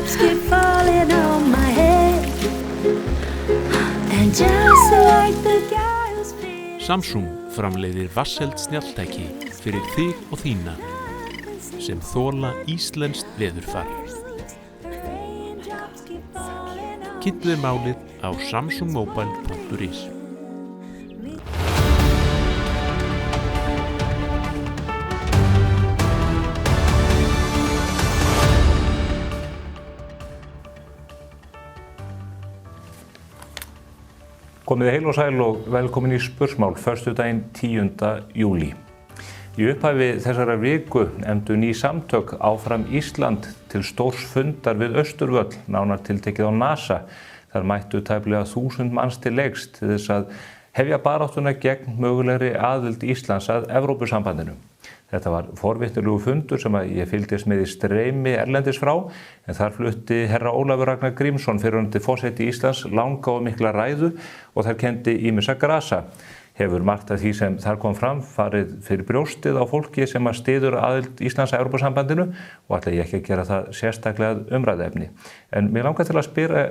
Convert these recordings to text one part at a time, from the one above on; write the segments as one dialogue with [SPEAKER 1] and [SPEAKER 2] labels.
[SPEAKER 1] Raindrops keep falling on my head. And just like the guy who's feeling
[SPEAKER 2] Samsung framleiðir vatnseld snjalltæki fyrir þig og þína sem þola íslenskt veðurfar. Kynntu þér málið á samsungmobile.is.
[SPEAKER 3] Komið heil og sæl og velkomin í Spursmál, föstudaginn 10. júlí. Í upphafi þessara viku efndu ný samtök Áfram Ísland til stórs fundar við Austurvöll, nánar tiltekið á NASA. Þar mættu tæplega 1000 manns til leiks til þess að hefja baráttuna gegn mögulegri aðild Íslands að Evrópusambandinu. Þetta var forvitnilegu fundur sem ég fylgdist með í streymi erlendis frá, en þar flutti herra Ólafur Ragnar Grímsson, fyrrverandi forseti Íslands, langa og mikla ræðu og þar kenndi ýmissa grasa. Hefur margt af því sem þar kom fram farið fyrir brjóstið á fólki sem styður aðild Íslands að Evrópusambandinu og ætla ég ekki að gera það sérstaklega umræðuefni. En mér langar til að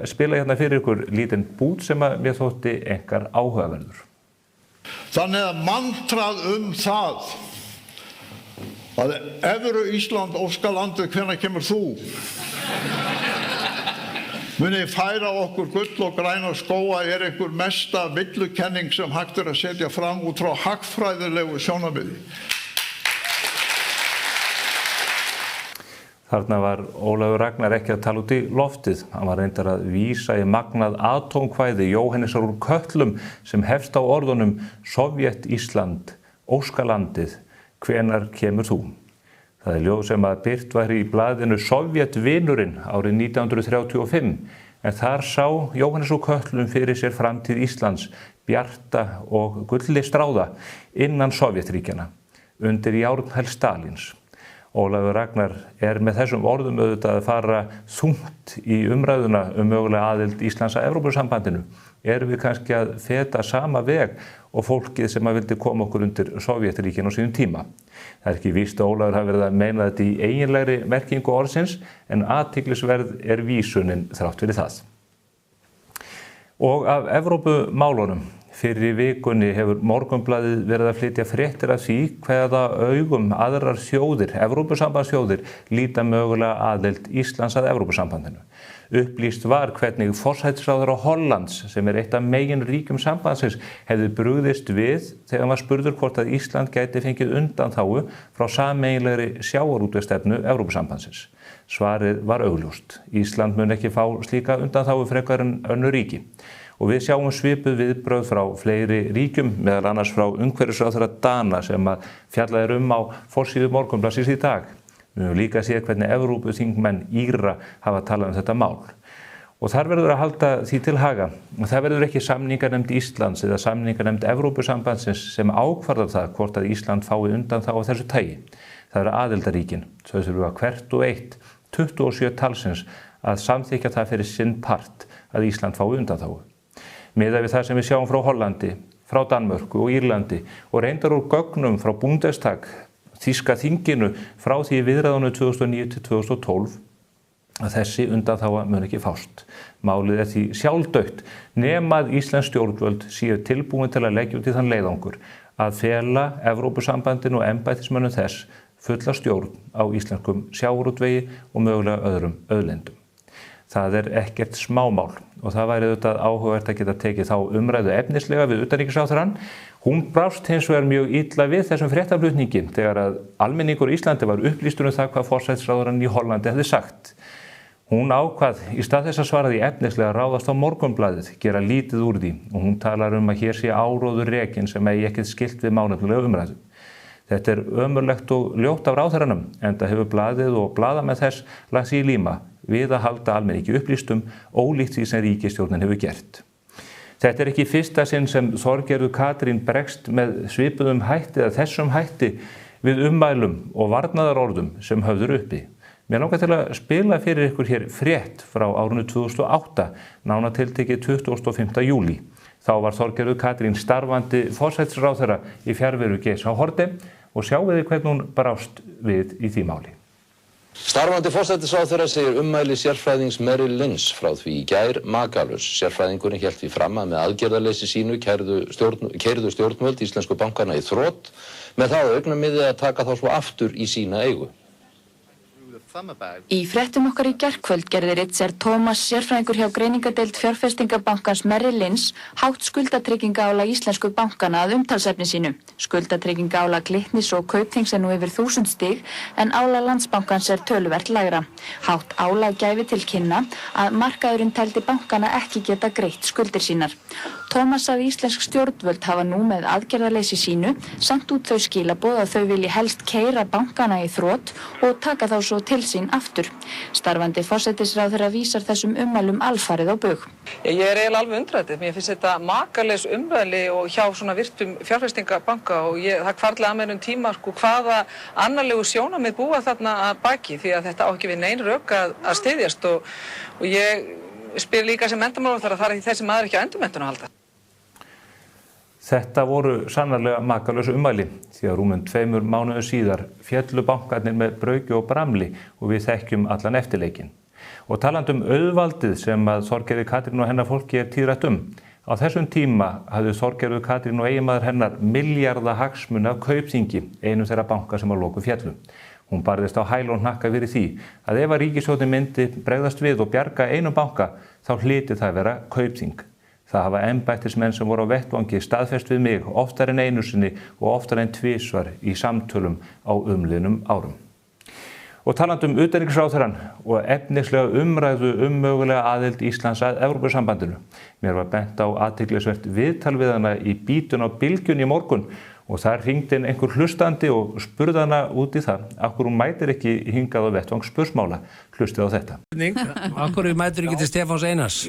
[SPEAKER 3] spila hérna fyrir ykkur lítinn bút sem mér þótti einkar áhugaverður.
[SPEAKER 4] Þannig að mantrað það að Evru Ísland óskar landið hvenær kemur þú? Muni færa okkur gull og græna skóga einhver mesta villukenning sem hægt að setja fram út frá hagfræðilegu sjónarmiði.
[SPEAKER 3] Þarna var Ólafur Ragnar ekki að tala út í loftið. Hann var reyndar að vísa í magnað atómkvæði Jóhannesar úr Kötlum sem hefst á orðunum Sovjet Ísland, óskalandið, hvenær kemur þú? Það ljóð sem að birt var í blaðinu Sovjetvinurinn árið 1935, en þar sá Jóhannes úr Kötlum fyrir sér framtíð Íslands, bjarta og gulli stráða innan Sovjetríkjana, undir járnhæl Stalins. Ólafur Ragnar með þessum orðum auðvitað að fara þungt í umræðuna mögulega aðild Íslands að Evrópusambandinu. Erum við kannski að feta sama veg og fólkið sem vildi koma okkur undir Sovjetríkin á sínum tíma? Það ekki víst að Ólafur hafi verið að meina þetta í eiginlegri merkingu orðsins, en athyglisverð vísunin þrátt fyrir það. Og af Evrópumálunum. Fyrir vikunni hefur Morgunblaðið verið að flytja fréttir af því hvaða augum aðrar þjóðir, Evrópusambandsþjóðir, líta mögulega aðild Íslands að Evrópusambandinu. Upplýst var hvernig forsætisráðherra Hollands, sem eitt af meginríkjum sambandsins, hefði brugðist við þegar hann var spurður hvort að Ísland gæti fengið undanþágu frá sameiginlegri sjávarútvegsstefnu Evrópusambandsins. Svarið var augljóst. Ísland mun ekki fá slíka undanþágu frekar en önnur ríki. Og við sjáum svipuð viðbrögð frá fleiri ríkjum, meðal annars frá umhverfisráðherra Dana sem fjallað á forsíðu Morgunblaðsins í dag. Við höfum líka séð hvernig Evrópuþingmenn Íra hafa talað þetta mál. Og þar verður að halda því til haga. Og það verður ekki samninganefnd Íslands eða samninganefnd Evrópusambandsins sem ákvarðar það hvort að Ísland fái undanþágu þessu tagi. Það eru aðildarríkin. Þau þurfa hvert og eitt, 27 talsins, að samþykkja það fyrir sinn part að Ísland fái undanþágu. Miðað við það sem við sjáum frá Hollandi, frá Danmörku og Írlandi og reyndar úr gögnum frá Bundestag, þýska þinginu frá því viðræðunum 2009 til 2012 að þessi undanþága mun ekki fást. Málið því sjálfdautt nema að íslensk stjórnvöld séu tilbúin til að leggja út í þann leiðangur að fela Evrópusambandinu og embættismönnum þess fulla stjórn á íslenskum sjávarútvegi og mögulega öðrum auðlindum. Það ekkert smámál og það væri auðvitað áhugavert að geta tekið þá umræðu efnislega við utanríkisráðherrann. Hún brást hins vegar mjög illa við þessum fréttaflutningi þegar að almenningur í Íslandi var upplýstur það hvað forsætisráðherrann í Hollandi hefði sagt. Hún ákvað í stað þess að svara því efnislega ráðast á Morgunblaðið, gera lítið úr því og hún talar að hér sé áróður rekinn sem ekkert skylt við málefnalega umræðu. Þetta ömurlegt og ljótt af ráðherranum, enda hefur blaðið og blaðamenn þess lagt sig í líma við að halda almenningi upplýstum ólíkt því sem ríkisstjórnin hefur gert. Þetta ekki fyrsta sinn sem Þorgerður Katrín bregst með svipuðum hætti eða þessum hætti við ummælum og varnaðarorðum sem höfður uppi. Mér langar til að spila fyrir ykkur hér frétt frá árinu 2008, nánar tiltekið 25. júlí. Þá var Þorgerður Katrín starfandi forsætisráðherra í fjarveru Geirs H. Haarde og sjáum við hvernig hún brást við í því máli.
[SPEAKER 5] Starfandi forsætisráðherra segir ummæli sérfræðings Merrill Lynch frá því í gær makalaus. Sérfræðingurinn hélt því fram að með aðgerðarleysi sínu keyrðu stjórnvöld íslensku bankana í þrot með það augnamiði að taka þá svo aftur í sína eigu.
[SPEAKER 6] Í fréttum okkar í gærkvöld gerði Richard Thomas, sérfræðingur hjá greiningadeild fjárfestingabankans Merrill Lynch, hátt skuldatryggingaálag íslensku bankana að umtalsefni sínu. Skuldatryggingaálag Glitnis og Kaupþings nú yfir 1000 stig en álag Landsbankans töluvert lægra. Hátt álag gæfi til kynna að markaðurinn teldi bankana ekki geta greitt skuldir sínar. Thomas sagði íslensk stjórnvöld hafa nú með aðgerðarleysi sínu samt út þau skilaboð að þau vilji helst keyra bankana í þrot og taka þá svo til sín aftur. Starfandi forsætisráðherra vísar þessum ummælum alfarið á bug.
[SPEAKER 7] Ég eiginlega alveg undrandi. Mér finnst þetta makalaus umræðli og hjá svona virtum fjárfestingabanka og það hvarflaði að mér tíma hvaða annarlegu sjónarmið búa þarna að baki því að þetta á ekki við nein rök að styðjast og ég spyr líka sem menntamálaráðherra þar að þessi maður ekki á endurmenntun að halda.
[SPEAKER 3] Þetta voru sannarlega makalaus ummæli því að rúmum 2 mánuðum síðar féllu bankarnir með brauki og bramli og við þekkjum allan eftirleikinn. Og talandi auðvaldið sem að Þorgerður Katrín og hennar fólki tíðrætt Á þessum tíma hafði Þorgerður Katrín og eiginmaður hennar milljarða hagsmuna af Kaupþingi, einu þeirra banka sem að loku féllu. Hún barðist á hæl og hnakka fyrir því að ef að ríkisstjórnin myndi bregðast við og bjarga einum banka þá hlyti það vera Kaupþing. Það hafa embættismenn sem voru á vettvangi staðfest við mig oftar en einu sinni og oftar en tvisvar í samtölum á umliðnum árum. Og talandi utanríkisráðherrann og efnislega umræðu mögulega aðild Íslands að Evrópusambandinu. Mér var bent á athyglisvert viðtal við hana í Bítun á Bylgjunni í morgun og þar hringdi inn einhver hlustandi og spurði hana út í það af hverju hún mætir ekki hingað á vettvang spursmála. Hlustið á þetta.
[SPEAKER 8] Af hverju mætir ekki til Stefáns Einars?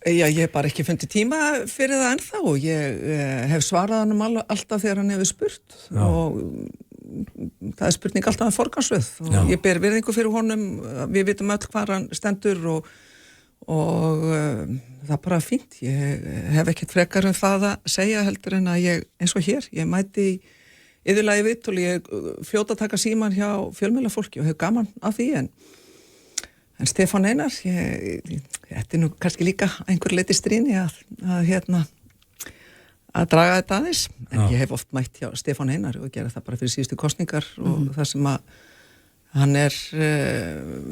[SPEAKER 9] Já, ég hef bara ekki fundið tíma fyrir það ennþá og ég hef svarað hann alltaf þegar hann hefur spurt og það er spurning alltaf um forgangsröð og ég ber virðingu fyrir honum, við vitum öll hvar hann stendur og það er bara fínt. Ég hef ekkert frekar það að segja heldur en að ég, eins og hér, ég mæti yfirlagi vitt og ég fljóta að taka síman hjá fjölmiðlafólki og hef gaman af því en Stefán Einar, þetta nú kannski líka einhver leiti stríni að draga þetta aðeins, en ég hef oft mætt hjá Stefán Einar og gera það bara fyrir síðustu kosningar og það sem að hann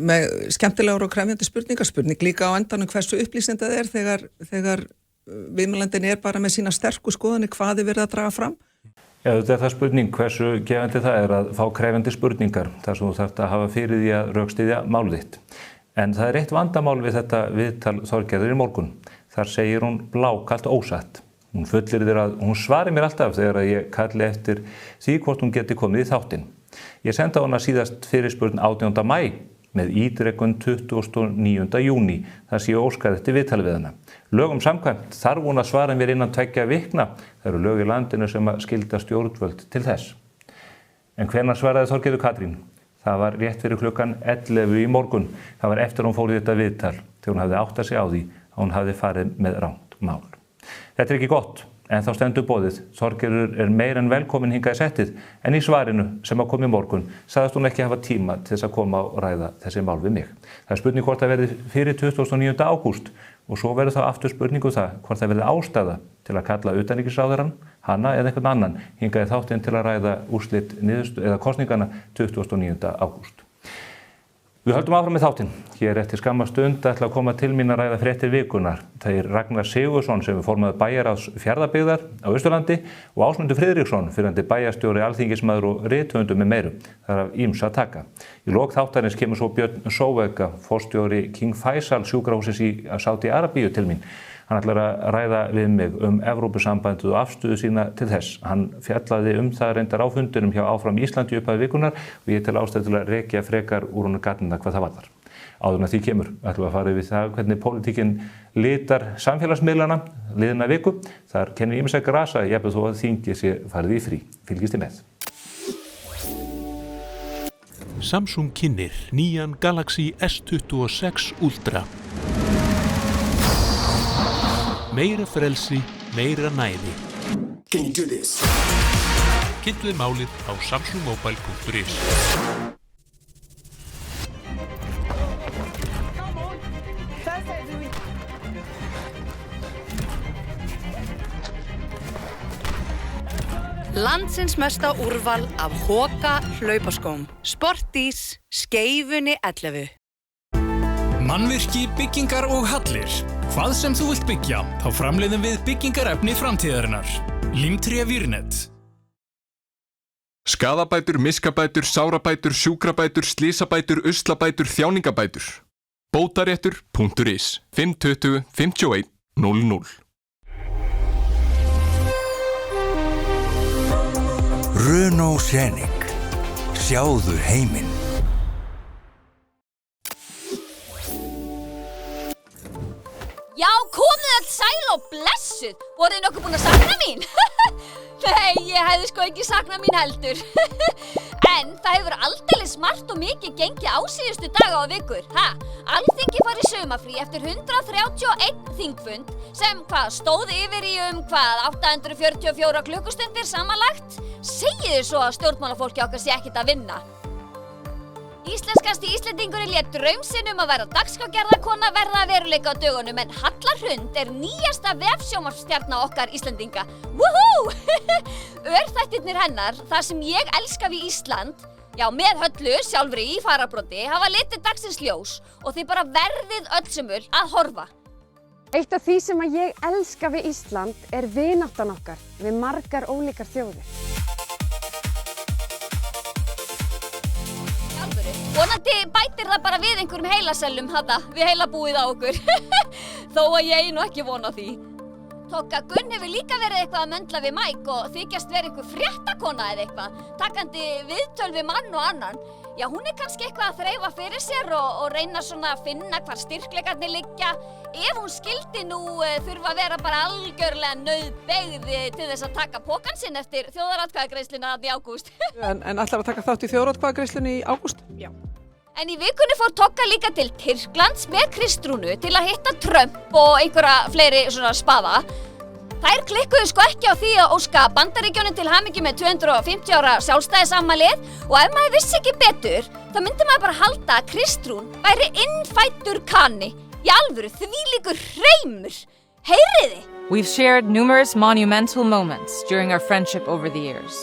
[SPEAKER 9] með skemmtilegur og krefjandi spurning líka á endanum hversu upplýsandi það þegar viðmælandinn bara með sína sterku skoðanir hvað verið að draga fram.
[SPEAKER 3] Já, þetta það spurning hversu gefandi það að fá krefjandi spurningar þar sem þú þarft að hafa fyrir því að rökstyðja málið þitt. En það eitt vandamál við þetta viðtal Þorgerðar í morgun. Þar segir hún blákalt ósatt. Hún fullyrðir að hún svari mér alltaf þegar að ég kalli eftir því hvort hún geti komið í þáttinn. Ég sendi á hana síðast fyrirspurn 18. maí með ídrekun 29. júní þar sem ég óskaði eftir viðtal við hana. Lögum samkvæmt þarf hún að svara mér innan 2 vikna. Það eru lög í landinu sem að skylda stjórnvöld til þess. En hvenær svaraði Þorgerður Katrín? Það var rétt fyrir klukkan 11 í morgun. Það var eftir hún fór í þetta viðtal þegar hún hafði áttað sig á því að hún hafði farið með rangt mál. Þetta er ekki gott, en þá stendur boðið. Þorgerður meir en velkomin hingað í settið, en í svarinu sem að kom í morgun sagðist hún ekki hafa tíma til þess að koma og ræða þessi mál við mig. Það er spurning hvort það verði fyrir 29. ágúst og svo verður þá aftur spurningu það hvort það verði ástæða til að kalla utanríkisráðherrann, hana eða einhvern annan hingað í þáttinn til að ræða úrslit eða kosningana 29. ágúst. Við höldum áfram með þáttinn. Hér eftir skamma stund ætla að koma til mín að ræða fréttir vikunar. Það er Ragnar Sigurðsson sem er formaður bæjarráðs Fjarðabyggðar á Austurlandi og Ásmundur Friðriksson, fyrrverandi bæjarstjóri, alþingismaður og rithöfundur með meiru. Það er af ýmsu að taka. Í lok þáttarins kemur svo Björn Sóvega, forstjóri King Faisal sjúkrahússins í Sádi-Arabíu til mín. Hann ætlar að ræða við mig Evrópusambandið og afstöðu sína til þess. Hann fjallaði það reyndar á fundinum hjá Áfram Íslandi í upphafi vikunnar og ég tel ástæðu til að rekja frekar úr honum gatnina hvað það varðar. Áður en að því kemur ætlum við að fara yfir það hvernig pólitíkin litar samfélagsmiðlana liðina viku. Þar kennir ýmissa grasa, jafnvel þó að þingið sé farið í frí. Fylgist þið með.
[SPEAKER 2] Samsung kynnir nýjan Galaxy S26 Ultra. Meira frelsi, meira næði.
[SPEAKER 10] Can you do this?
[SPEAKER 2] Kynntu þið málið á samsungmobile.is.
[SPEAKER 10] Landsins mesta úrval af Hoka hlaupaskóm. Sportís, Skeifunni 11.
[SPEAKER 11] Mannvirki, byggingar og hallir. Hvað sem þú vilt byggja, þá framleiðum við byggingarefni framtíðarinnar. Limtré Vírnet.
[SPEAKER 12] Skaðabætur, miskabætur, sárabætur, sjúkrabætur, slysabætur, uslabætur, þjáningabætur. Bótaréttur.is 520 51 00.
[SPEAKER 13] Renault Scenic. Sjáðu heiminn.
[SPEAKER 14] Já, komið öll sæl og blessuð. Voruð þið nokkuð búin að sakna mín? Nei, ég hefði sko ekki saknað mín heldur. En það hefur aldeilis margt og mikið gengið á síðustu daga og vikur. Alþingi fór í sumarfrí eftir 131 þingfund sem stóð yfir í 844 klukkustundir samanlagt. Segið þið svo að stjórnmálafólki okkar sé ekkert að vinna. Íslenskasti Íslendingurinn lét draum sinn að vera dagskrárgerðarkona verða að veruleika á dögunum en Halla Hrund nýjasta vefsjónvarpsstjarna okkar Íslendinga. Woohoo! Örþættirnir hennar, það sem ég elska við Ísland, já með Höllu sjálfri í fararbroddi, hafa litið dagsins ljós og þið bara verðið öllsumul að horfa.
[SPEAKER 15] Eitt af því sem ég elska við Ísland vináttan okkar við margar ólíkar þjóðir.
[SPEAKER 14] Vonandi bætir það bara við einhverjum heilasellum við heilabúið á okkur. Þó að ég eigi nú ekki von á því. Tokka Gunn hefur líka verið eitthvað að möndla við Mike og þykjast verið einhver fréttakona eða eitthvað, takandi viðtöl við mann og annan. Já, hún kannski eitthvað að þreifa fyrir sér og reyna svona að finna hvar styrkleikarnir liggja. Ef hún skildi nú þurfa að vera bara algjörlega nauðbeygð til þess að taka pokann sinn eftir þjóðaratkvæðagreiðsluna í ágúst.
[SPEAKER 9] En ætlar að taka þátt í þjóðaratkvæðagreiðslunni í ágúst?
[SPEAKER 15] Já.
[SPEAKER 14] En í vikunni fór Tokka líka til Tyrklands með Kristrúnu til að hitta Trump og einhverja fleiri svona spaða. Þær klikkuðu sko ekki á því að óska Bandaríkjunum til hamingju með 250 ára sjálfstæðisafmælið og ef maður vissi ekki betur, þá myndi maður bara halda að Kristrún væri innfæddur kani. Í alvöru, þvílíkur hreimur. Heyriði?
[SPEAKER 16] We've shared numerous monumental moments during our friendship over the years.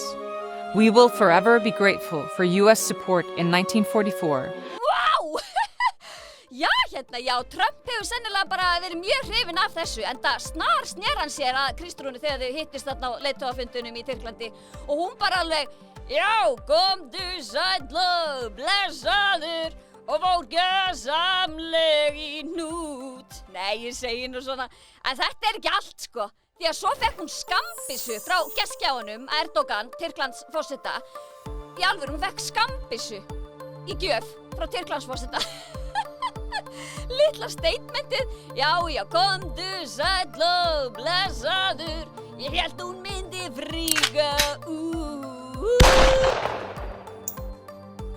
[SPEAKER 16] We will forever be grateful for U.S. support in 1944.
[SPEAKER 14] Vá! Já, Trump hefur sennilega bara verið mjög hrifinn af þessu enda snér hann sér að Kristrúnu þegar þau hittist þarna á leiðtogafundunum í Tyrklandi og hún bara alveg, já, komdu sæll og blessaður og fór gjörsamleg í hnút. Nei, ég segi nú svona, en þetta ekki allt sko. Því að svo fekk hún skambissu frá gestgjafanum Erdogan, Tyrklands forseta. Í alvöru, hún fekk skambissu í gjöf frá Tyrklands forseta. Litla statementið, já, komdu sæll og blessaður, ég hélt hún myndi fríka,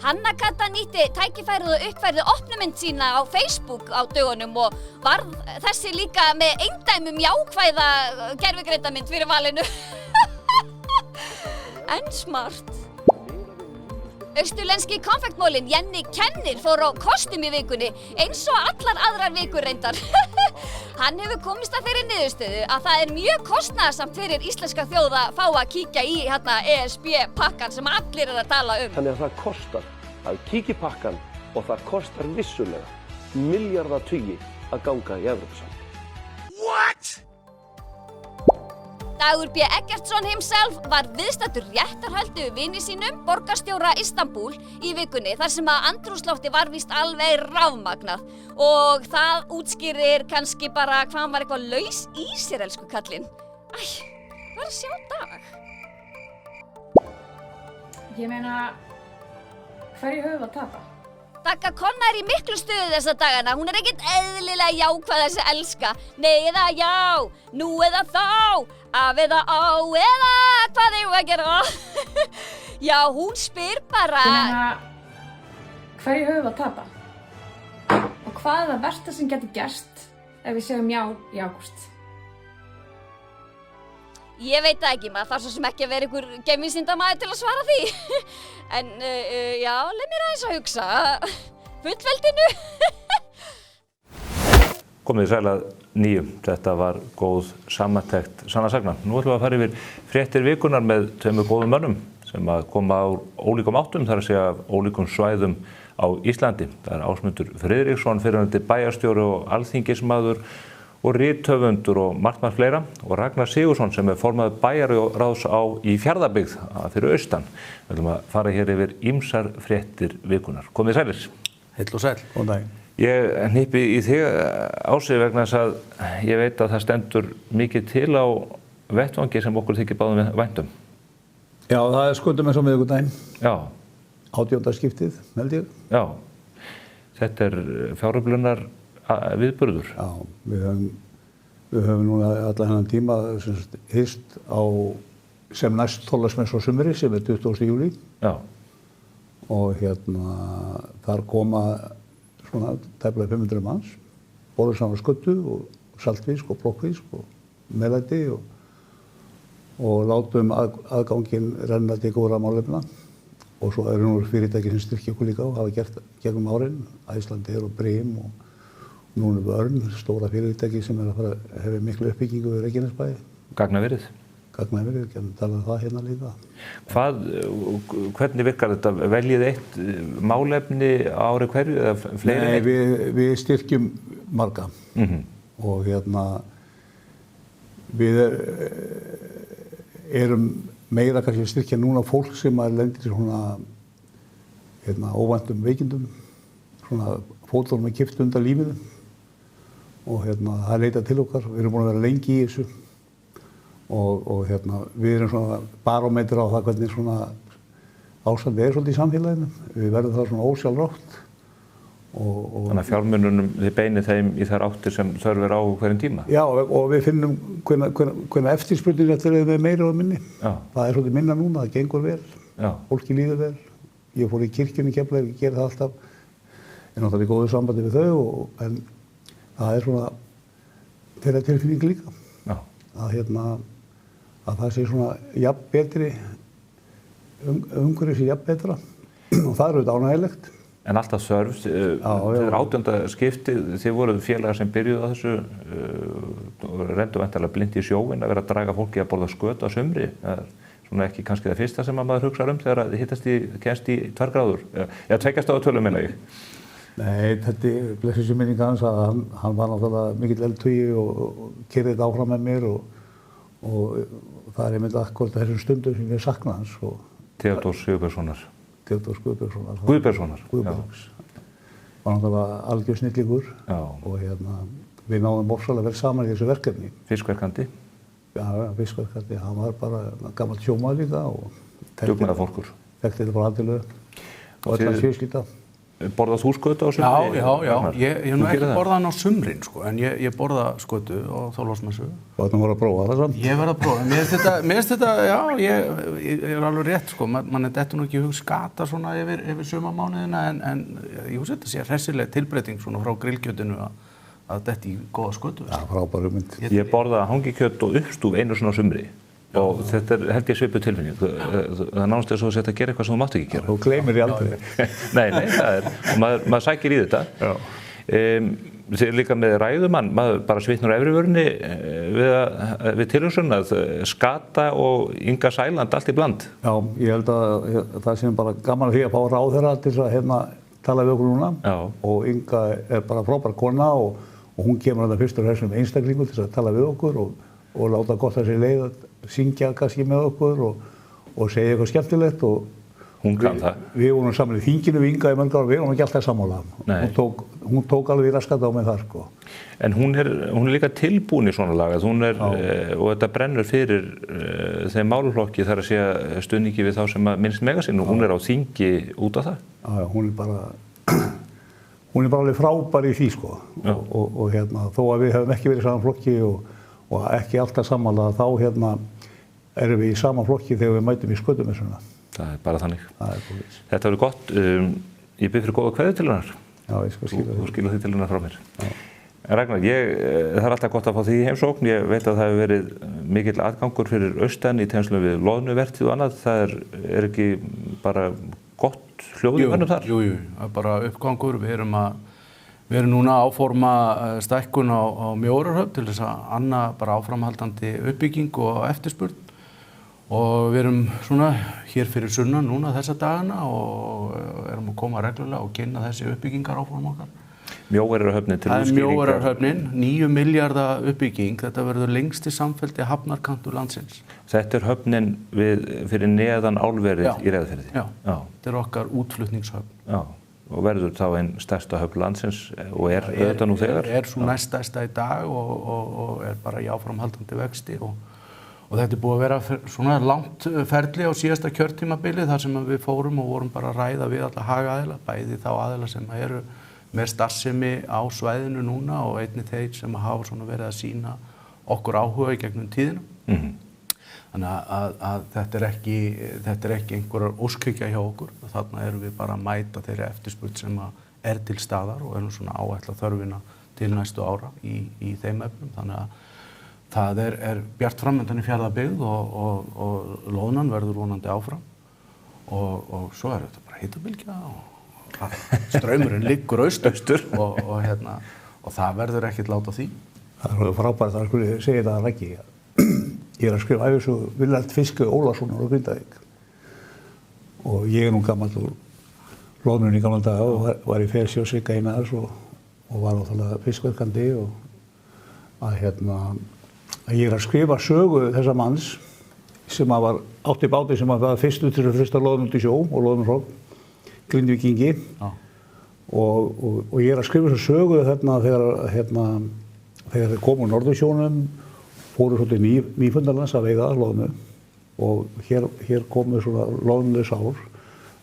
[SPEAKER 14] Hanna Kata nýtti tækifærið og uppfærði opnumynd sína á Facebook á dögunum og varð þessi líka með eindæmum jákvæða gervigreindamynd fyrir valinu. En smart. Austurlenski konfektmólinn Jenny Kennir fór á kostum í vikunni eins og allar aðrar vikur reyndar. Hann hefur komist að þeirri niðurstöðu að það mjög kostnaðarsamt fyrir íslenska þjóð að fá að kíkja í ESB-pakkan sem allir að tala
[SPEAKER 17] Þannig að það kostar að kíkja í pakkan og það kostar vissulega milljarðatugi að ganga í Evrópusambandið.
[SPEAKER 14] What? Dagur B. Eggertsson himself var viðstaddur réttarhaldi við vini sínum, borgarstjóra Istanbúl, í vikunni þar sem að andrúmsloftið var víst alveg rafmagnað og það útskýrir kannski bara hvað hann var eitthvað laus í sér, elsku kallinn. Æ, hvað að sjá Dag?
[SPEAKER 18] Ég meina, hverju höfum við að tapa?
[SPEAKER 14] Dagga Konna í miklu stuði þessa dagana, hún ekkert eðlilega jákvæð þessi elska. Nei eða já, nú eða þá, af eða á eða hvað eigum við að gera? Já, hún spyr bara...
[SPEAKER 18] Ég meina, hverju höfum við að tapa? Og hvað er það versta sem getur gerst ef við segjum já í ágúst?
[SPEAKER 14] Ég veit það ekki, maður þarf svo sem ekki að vera einhver geimvísindamaður til að svara því. En já, leið mér aðeins að hugsa. Fullveldinu.
[SPEAKER 3] Komið sæl að nýju. Þetta var góð samantekt sanna sagna. Nú ætlum við að fara yfir fréttir vikunar með tveimur góðum mönnum sem að koma á ólíkum áttum, þar að segja ólíkum svæðum á Íslandi. Það er Ásmundur Friðriksson, fyrrverandi bæjarstjóri og alþingismaður og rithöfundur og margt fleira, og Ragnar Sigurðsson sem er formaður bæjarráðs í Fjarðabyggð fyrir austan. Við ætlum að fara hér yfir ýmsar fréttir vikunar. Komið sælir.
[SPEAKER 19] Heill og sæl. Góðan daginn.
[SPEAKER 3] Ég hnippi í þig Ási vegna þess að ég veit að það stendur mikið til á vettvangi sem okkur þykir báðum væntum.
[SPEAKER 19] Já, það er skundum eins og miðvikudaginn.
[SPEAKER 3] Já.
[SPEAKER 19] 18. skiptið, held ég.
[SPEAKER 3] Já. Þetta er fjáröflunar viðburður.
[SPEAKER 19] Já, við höfum núna allan hennan tíma hist á sem næst Þorláksmessu á sumri sem er 20. júlí.
[SPEAKER 3] Já.
[SPEAKER 19] Og þar koma svona tæplega 500 manns, borður saman skuttu og saltfisk og plokkfisk og meðlæti og látum aðganginn renna til góðra málefna. Og svo eru nú fyrirtæki sem styrkja okkur líka og hafa gert gegnum árin, Icelandair og Brim og núna Örn, stóra fyrirtæki sem hefur miklu uppbyggingu við Reykjanesbæ.
[SPEAKER 3] Gagnaverið.
[SPEAKER 19] Gagnaverið, við getum talað það hérna líka.
[SPEAKER 3] Hvernig virkar þetta? Veljið eitt málefni ári hverju eða fleiri?
[SPEAKER 19] Nei, við styrkjum marga. Og við erum meira kannski að styrkja núna fólk sem lendir í svona óvæntum veikindum, svona fótólum er kippt undan lífinu og það leita til okkar. Við erum búin að vera lengi í þessu og við erum svona barómetri á það hvernig svona ástandið er svolítið í samfélaginu. Við verðum það svona ósjálfrátt.
[SPEAKER 3] Þannig að fjármununum þið beinið þeim í þær áttir sem þörf er á hverjum tíma?
[SPEAKER 19] Já, og við finnum hvernig eftirspurnin eftir er meira og minni. Já. Það er svolítið minna núna, það gengur vel. Já. Fólki líður vel. Ég fór í kirkjunni í Keflavík, ég geri það alltaf. Ég er náttúrulega í góðu sambandi við þau, en það er svona þeirra tilfinning líka. Já. Að það sé svona jafn betri, umhverfið sé jafn betra og það er auðvitað ánægilegt.
[SPEAKER 3] En alltaf þörf, þetta er 18. skiptið, þið voruð félagar sem byrjuðu á þessu og reyndu væntanlega blind í sjóinn að vera að draga fólki að borða skötu á sumri. Það er svona ekki kannski það fyrsta sem maður hugsar þegar það kemst í 2 gráður. Já, 2 stafatölum meina ég.
[SPEAKER 19] Nei, þetta er blessuð minning hans að hann var náttúrulega mikill eldhugi og keyrði þetta áfram með mér og það er einmitt akkúrat þessum stundum sem ég sakna hans.
[SPEAKER 3] Theodórs Guðbergssonar.
[SPEAKER 19] Theodórs Guðbergssonar.
[SPEAKER 3] Guðbergssonar.
[SPEAKER 19] Guðbergs. Var náttúrulega algjör snillingur og við náðum ofsalega vel saman í þessu verkefni.
[SPEAKER 3] Fiskverkandi.
[SPEAKER 19] Já, fiskverkandi. Hann var bara gamall sjómaður líka og
[SPEAKER 3] dugnaðarfólkur.
[SPEAKER 19] Þekkti þetta bara algjörlega og allar fjölskylda.
[SPEAKER 3] Borðað þú skötu á sumri?
[SPEAKER 8] Já. Ég hef nú ekki borðað hann á sumrin, en ég borða skötu á Þorláksmessu.
[SPEAKER 19] Og þetta voru að prófa það samt?
[SPEAKER 8] Ég verð að prófa. Mér finnst þetta, já, ég er alveg rétt, mann er dettur nú ekki í hug skata svona yfir sumarmánuðina, en ég hugsa þetta sé hressileg tilbreyting svona frá grillkjötinu að detta í góða skötu.
[SPEAKER 19] Já, frábær hugmynd.
[SPEAKER 3] Ég borða hangikjöt og uppstúf einu svona á sumri. Og þetta er held ég svipuð tilfinning. Það er nánast þess að setja að gera eitthvað sem þú mátt ekki gera.
[SPEAKER 19] Þú gleymir því aldrei.
[SPEAKER 3] Nei, það er, maður sækir í þetta. Þið er líka með ræðumann, maður bara svitnar á efri vörunni við tilhugsun að skata og Inga Sæland allt í bland.
[SPEAKER 19] Já, ég held að það sé bara gaman að því að fá ráðherra til að tala við okkur núna. Já. Og Inga er bara frábær kona og hún kemur að það fyrst og fremst sem einstaklingur til að tala við okkur og láta gott að sér leið að syngja kannski með okkur og segja eitthvað skemmtilegt og
[SPEAKER 3] hún kann það.
[SPEAKER 19] Við vorum saman í þinginu við Inga í mörg ár, við vorum ekki alltaf sammála. Hún tók alveg í raskat á með það sko.
[SPEAKER 3] En hún er líka tilbúin í svona lagað, og þetta brennur fyrir þeim málflokki þar að segja stuðningi við þá sem minnst mega sín og hún er á þingi út af það.
[SPEAKER 19] Já, hún er bara alveg frábær í því sko og þó að við hefum ekki verið saman flokki og ekki alltaf sammála, þá erum við í sama flokki þegar við mætum í skötumessuna.
[SPEAKER 3] Það er bara þannig. Þetta verður gott. Ég bið fyrir góða kveðju til hennar.
[SPEAKER 19] Já, ég skal skila því.
[SPEAKER 3] Þú skila því til hennar frá mér. Ragnar, það er alltaf gott að fá því í heimsókn. Ég veit að það hefur verið mikill aðgangur fyrir austan í tengslum við loðnuvertíð og annað. Það er ekki bara gott hljóð í mönnum þar?
[SPEAKER 8] Jú, það er bara uppgangur. Við Við erum núna að áforma stækkun á Mjóararhöfn til þess að anna bara áframhaldandi uppbygging og eftirspurn og við erum svona hér fyrir sunnan núna þessa dagana og erum að koma reglulega og kynna þessi uppbyggingar áform okkar.
[SPEAKER 3] Mjóararhöfnin til
[SPEAKER 8] útskýringar. Það Mjóararhöfnin, 9 milljarða uppbygging, þetta verður lengsti samfelldi hafnarkantur landsins.
[SPEAKER 3] Þetta höfnin fyrir neðan álverið í Reyðarfirði?
[SPEAKER 8] Já, þetta okkar útflutningshöfn.
[SPEAKER 3] Já. Og verður þá einn stærsta höfn landsins og auðvitað nú þegar?
[SPEAKER 8] Svo næststærsta í dag og bara í áframhaldandi vexti og þetta búið að vera svona langt ferli á síðasta kjörtímabili þar sem við fórum og vorum bara að ræða við alla hagaðila, bæði þá aðila sem eru með starfsemi á svæðinu núna og einnig þeir sem hafa svona verið að sýna okkur áhuga í gegnum tíðina. Þannig að þetta er ekki einhverjar óskhyggja hjá okkur. Þarna erum við bara að mæta þeirri eftirspurn sem til staðar og erum svona áætla þörfina til næstu ára í þeim efnum. Þannig að það er bjart framöndan í Fjarðabyggð og loðnan verður vonandi áfram og svo þetta bara hitabylgja og straumurinn liggur austur og það verður ekkert lát á því.
[SPEAKER 19] Það er frábært að skuli segja þetta að Raggi. Ég að skrifa ævisögu Willard Fiske Ólafssonar á Grindavík og ég nú gamall úr loðnunni í gamla daga og var í Felsi og Sigga í með þess og var náttúrulega fiskverkandi og að ég að skrifa sögu þessa manns sem átti báti sem var fyrstu til að frysta loðn út í sjó og loðnurhogg, Grindvíkingi og ég að skrifa þessa sögu þegar þeir komu úr Norðursjónum fóru svolítið Nýfundarlands að veiða loðnu og hér komu svona loðnulegs ár.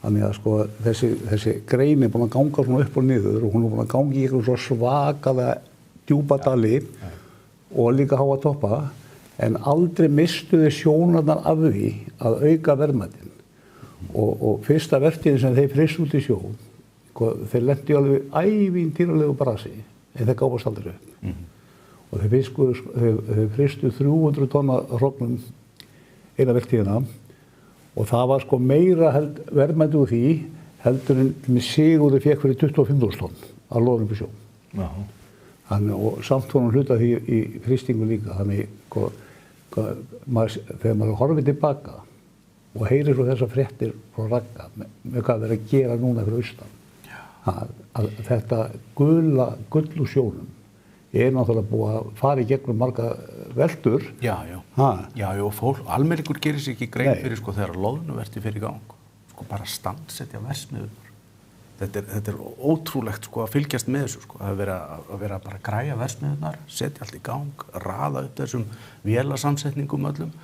[SPEAKER 19] Þannig að sko þessi grein búin að ganga svona upp og niður og hún búin að ganga í eitthvað svo svakalega djúpa dali og líka háa toppa en aldrei mistuðu sjónarnar af því að auka verðmætin. Og fyrsta vertíðin sem þeir fristu út í sjó, þeir lentu í alveg ævintýralegu brasi en þeir gáfast aldrei upp. Og þeir fristu 300 tonna hrognum eina vertíðina og það var sko meira verðmæti úr því heldur en með Sigurður fékk fyrir 25.000 tonn að loðnum upp í sjó. Og samt honum hluta því í frystingu líka. Þannig þegar maður horfir tilbaka og heyrir svo þessar fréttir frá Ragga með hvað þeir að gera núna fyrir austan að þetta gull úr sjónum náttúrulega búið að fara í gegnum marga veldur.
[SPEAKER 8] Já, og almenningur gerir sér ekki grein fyrir sko þegar loðnuvertíð fer í gang. Sko bara standsetja verksmiðjurnar. Þetta er ótrúlegt sko að fylgjast með þessu sko. Að vera bara að græja verksmiðjurnar, setja allt í gang, raða upp þessum vélasamsetningum öllum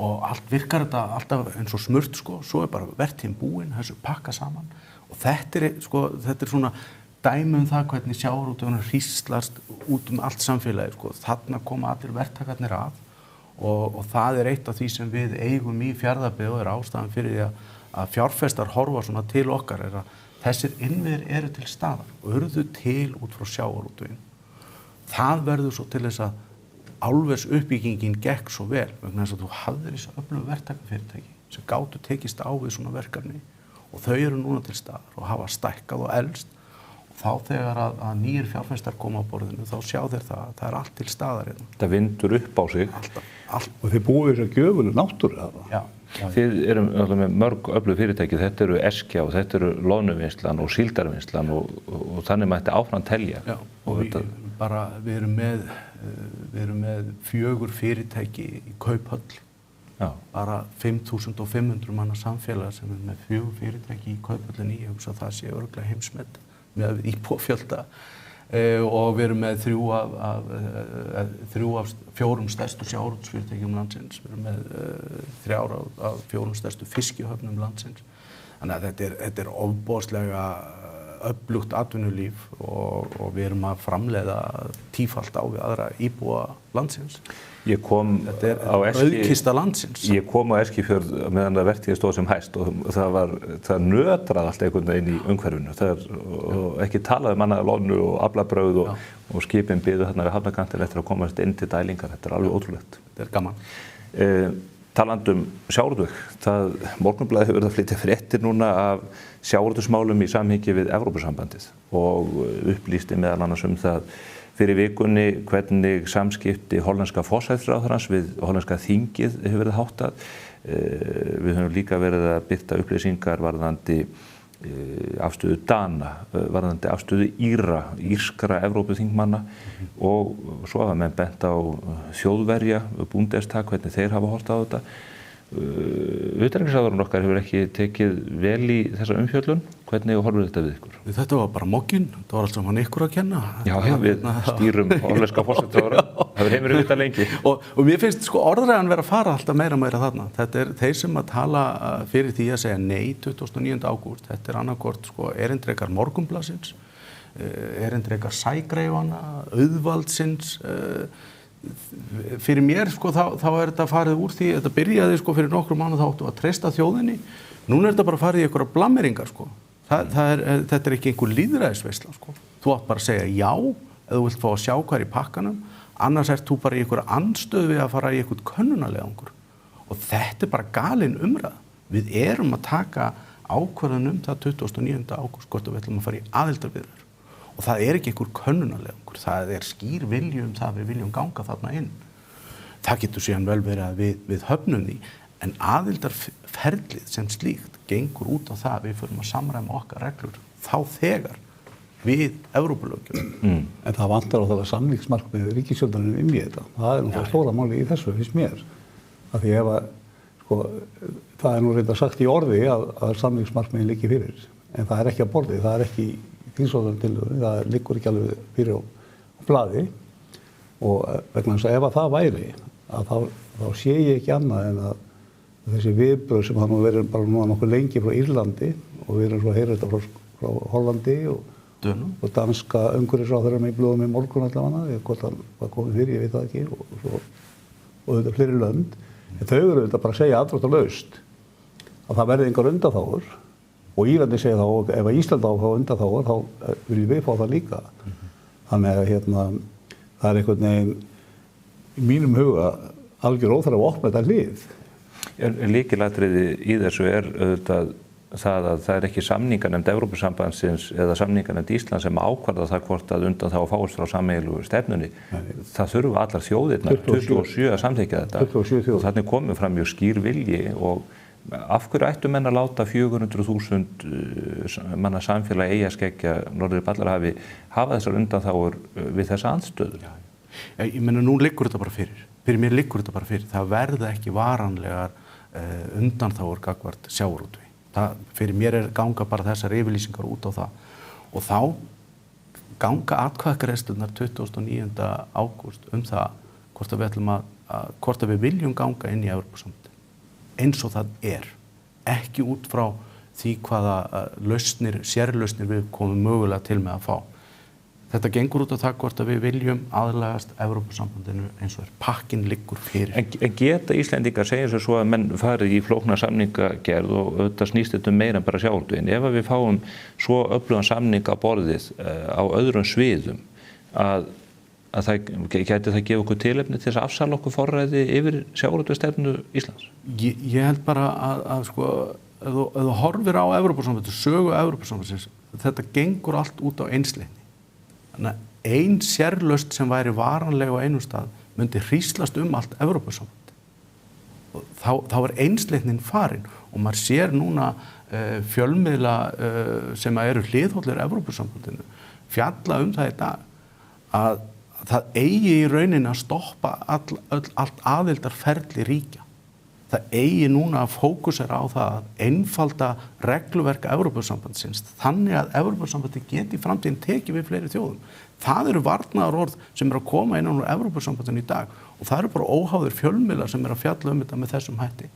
[SPEAKER 8] og allt virkar þetta alltaf eins og smurt sko. Svo bara vertíðin búin, þessu pakka saman og þetta er svona dæmi það hvernig sjávarútvegurinn hríslast út allt samfélagið sko. Þarna koma allir verktakarnir að og það er eitt af því sem við eigum í Fjarðabyggð og ástæðan fyrir því að fjárfestar horfa svona til okkar að þessir innviðir eru til staðar og urðu til út frá sjávarútveginn. Það verður svo til þess að álvers uppbyggingin gekk svo vel vegna þess að þú hafðir þessi öflugu verktakafyrirtæki sem gátu tekist á við svona verkefni og þau eru núna til staðar og hafa stækkað og elst. Þá þegar að nýjir fjárfestar koma á borðinu, þá sjá þeir það er allt til staðar hérna.
[SPEAKER 3] Þetta vindur upp á sig.
[SPEAKER 8] Allt.
[SPEAKER 19] Og þeir búið þess að gjöfulu náttúru.
[SPEAKER 3] Já. Þið eru með mörg öflug fyrirtæki, þetta eru Eskja og þetta eru loðnuvinnslan og síldarvinnslan og þannig mætti áfram telja.
[SPEAKER 8] Já, og við erum með 4 fyrirtæki í Kauphöll. Já. Bara 5.500 manna samfélag sem er með 4 fyrirtæki í Kauphöllinni, ég hugsa að það sé örugglega heimsmet með íbúafjölda og við erum með 3 af 4 stærstu sjávarútvegsfyrirtækjum landsins, við erum með 3 af 4 stærstu fiskihöfnum landsins. Þannig að þetta er ofboðslega öflugt atvinnulíf og við erum að framleiða tífalt á við aðra íbúa landsins.
[SPEAKER 3] Ég kom
[SPEAKER 8] þetta er auðkista landsins.
[SPEAKER 3] Ég kom á Eskifjörð meðan það vertíðin stóð sem hæst og það nötraði allt einhvern veginn í umhverfinu. Og ekki talaði annað loðnu og aflabrauð og skipin biðu þarna við hafnarkantinn eftir að komast inn til dælingar. Þetta er alveg ótrúlegt.
[SPEAKER 8] Þetta er gaman.
[SPEAKER 3] Talandum sjávarútveg, Morgunblaðið hefur verið að flytja fréttir núna af sjávarútvegsmálum í samhengi við Evrópusambandið og upplýsti meðal annars það fyrir vikunni hvernig samskipti hollenska forsætisráðherrans við hollenska þingið hefur verið háttað. Við höfum líka verið að birta upplýsingar varðandi afstöðu Dana, varðandi afstöðu írskra Evrópuþingmanna og svo hafa menn bent á Þjóðverja, Bundestag, hvernig þeir hafa horft á þetta. Utanríkisráðherrann okkar hefur ekki tekið vel í þessa umfjöllun. Hvernig horfir þetta við ykkur?
[SPEAKER 8] Þetta var bara mogginn, þetta var allt saman ykkur að kenna.
[SPEAKER 3] Já, við stýrum hollenska forsætisráðherra. Það hefur heimurinn vitað lengi.
[SPEAKER 8] Og mér finnst orðræðan vera að fara alltaf meira þarna. Þetta þeir sem að tala fyrir því að segja nei 29. ágúst. Þetta annarkvort erindrekar Morgunblaðsins, erindrekar Sægreifana, Auðvaldsins. Fyrir mér þá þetta farið úr því, þetta byrjaði fyrir nokkrum mánuð þá áttu að treysta þjóðinni. Núna þetta bara farið í einhverja blammeringar þetta ekki einhver lýðræðisveisla Þú átt bara að segja já ef þú vilt fá að sjá hvað í pakkanum, annars ert þú bara í einhverja andstöðu við að fara í einhvern könnunarleiðangur. Og þetta bara galin umræða. Við erum að taka ákvörðun það 29. ágúst hvort við ætlum að fara í aðildarviðræður. Og það ekki einhver könnunarleiðangur, það skýr vilji það við viljum ganga þarna inn. Það getur síðan vel verið að við höfnum því, en aðildarferlið sem slíkt gengur út á það við förum að samræma okkar reglur þá þegar við Evrópulöggjöf.
[SPEAKER 19] En það vantar á það samningsmarkmið ríkisstjórnarinnar inn í þetta. Það nú stóra máli í þessu, finnst mér. Af því ef það nú reynda sagt í orði að samningsmarkmiðin liggi fyrir, en það ekki að borði, það ekki þingsályktunartillögunni, það liggur ekki alveg fyrir á blaði og vegna þess að ef það væri að þá sé ég ekki annað en að þessi viðbrögð sem það nú verið bara núna nokkuð lengi frá Írlandi og við erum svo að heyra þetta frá Hollandi og danska umhverfisráðherra með blóðum í morgun allavega, hvort hann var komið fyrir, ég veit það ekki, og þetta fleiri lönd. En þau eru þetta bara að segja afdráttarlaust að það verði engar undanþágur. Og Írlandi segja þá, og ef Ísland á að fá undanþágur, þá viljum við fá það líka. Þannig að það einhvern veginn, í mínum huga, algjör óþarf að opna þetta hlið.
[SPEAKER 3] Lykilatriði í þessu auðvitað það að það ekki samninganefnd Evrópusambandsins eða samninganefnd Íslands sem ákvarða það hvort að undanþága fáist frá sameiginlegu stefnunni. Það þurfa allar þjóðirnar, 27 að samþykkja þetta. 27 þjóðir. Og þannig komið fram mjög skýr vilji og af hverju ættu menn að láta 400.000 manna samfélag eigi að skeggja norður í Ballarhafi hafa þessar undanþágur við þessa andstöðu?
[SPEAKER 8] Ég meina, nú liggur þetta bara fyrir. Fyrir mér liggur þetta bara fyrir. Það verða ekki varanlegar undanþágur gagnvart sjávarútvegi. Fyrir mér ganga bara þessar yfirlýsingar út á það. Og þá ganga atkvæðagreiðslurnar 29. ágúst það hvort við viljum ganga inn í Evrópusambandið. Eins og það ekki út frá því hvaða sérlausnir við komum mögulega til með að fá. Þetta gengur út á það hvort við viljum aðlagast Evrópusambandinu eins og pakkinn liggur fyrir.
[SPEAKER 3] En geta Íslendingar segja sér svo að menn farið í flókna samningagerð og þetta snýst þetta meira en bara sjávarútveginn. Ef við fáum svo öflugan samning á borðið á öðrum sviðum að gæti það gefa okkur tilefni til þess að afsala okkur forræði yfir sjávarútvegsstefnu Íslands?
[SPEAKER 8] Ég held bara að ef þú horfir á Evrópusambandið, sögu Evrópusambandsins, þetta gengur allt út á einsleitni. Þannig að ein sérlausn sem væri varanleg á einum stað myndi hríslast allt Evrópusambandið. Þá einsleitnin farin og maður sér núna fjölmiðla sem eru hliðhollir Evrópusambandinu fjalla það í dag að það eigi í rauninni að stoppa allt aðildarferli ríkja. Það eigi núna að fókusera á það að einfalda regluverk Evrópusambandsins þannig að Evrópusambandið geti í framtíðin tekið við fleiri þjóðum. Það eru varnaðarorð sem að koma innan úr Evrópusambandinu í dag og það eru bara óháðir fjölmiðlar sem að fjalla þetta með þessum hætti.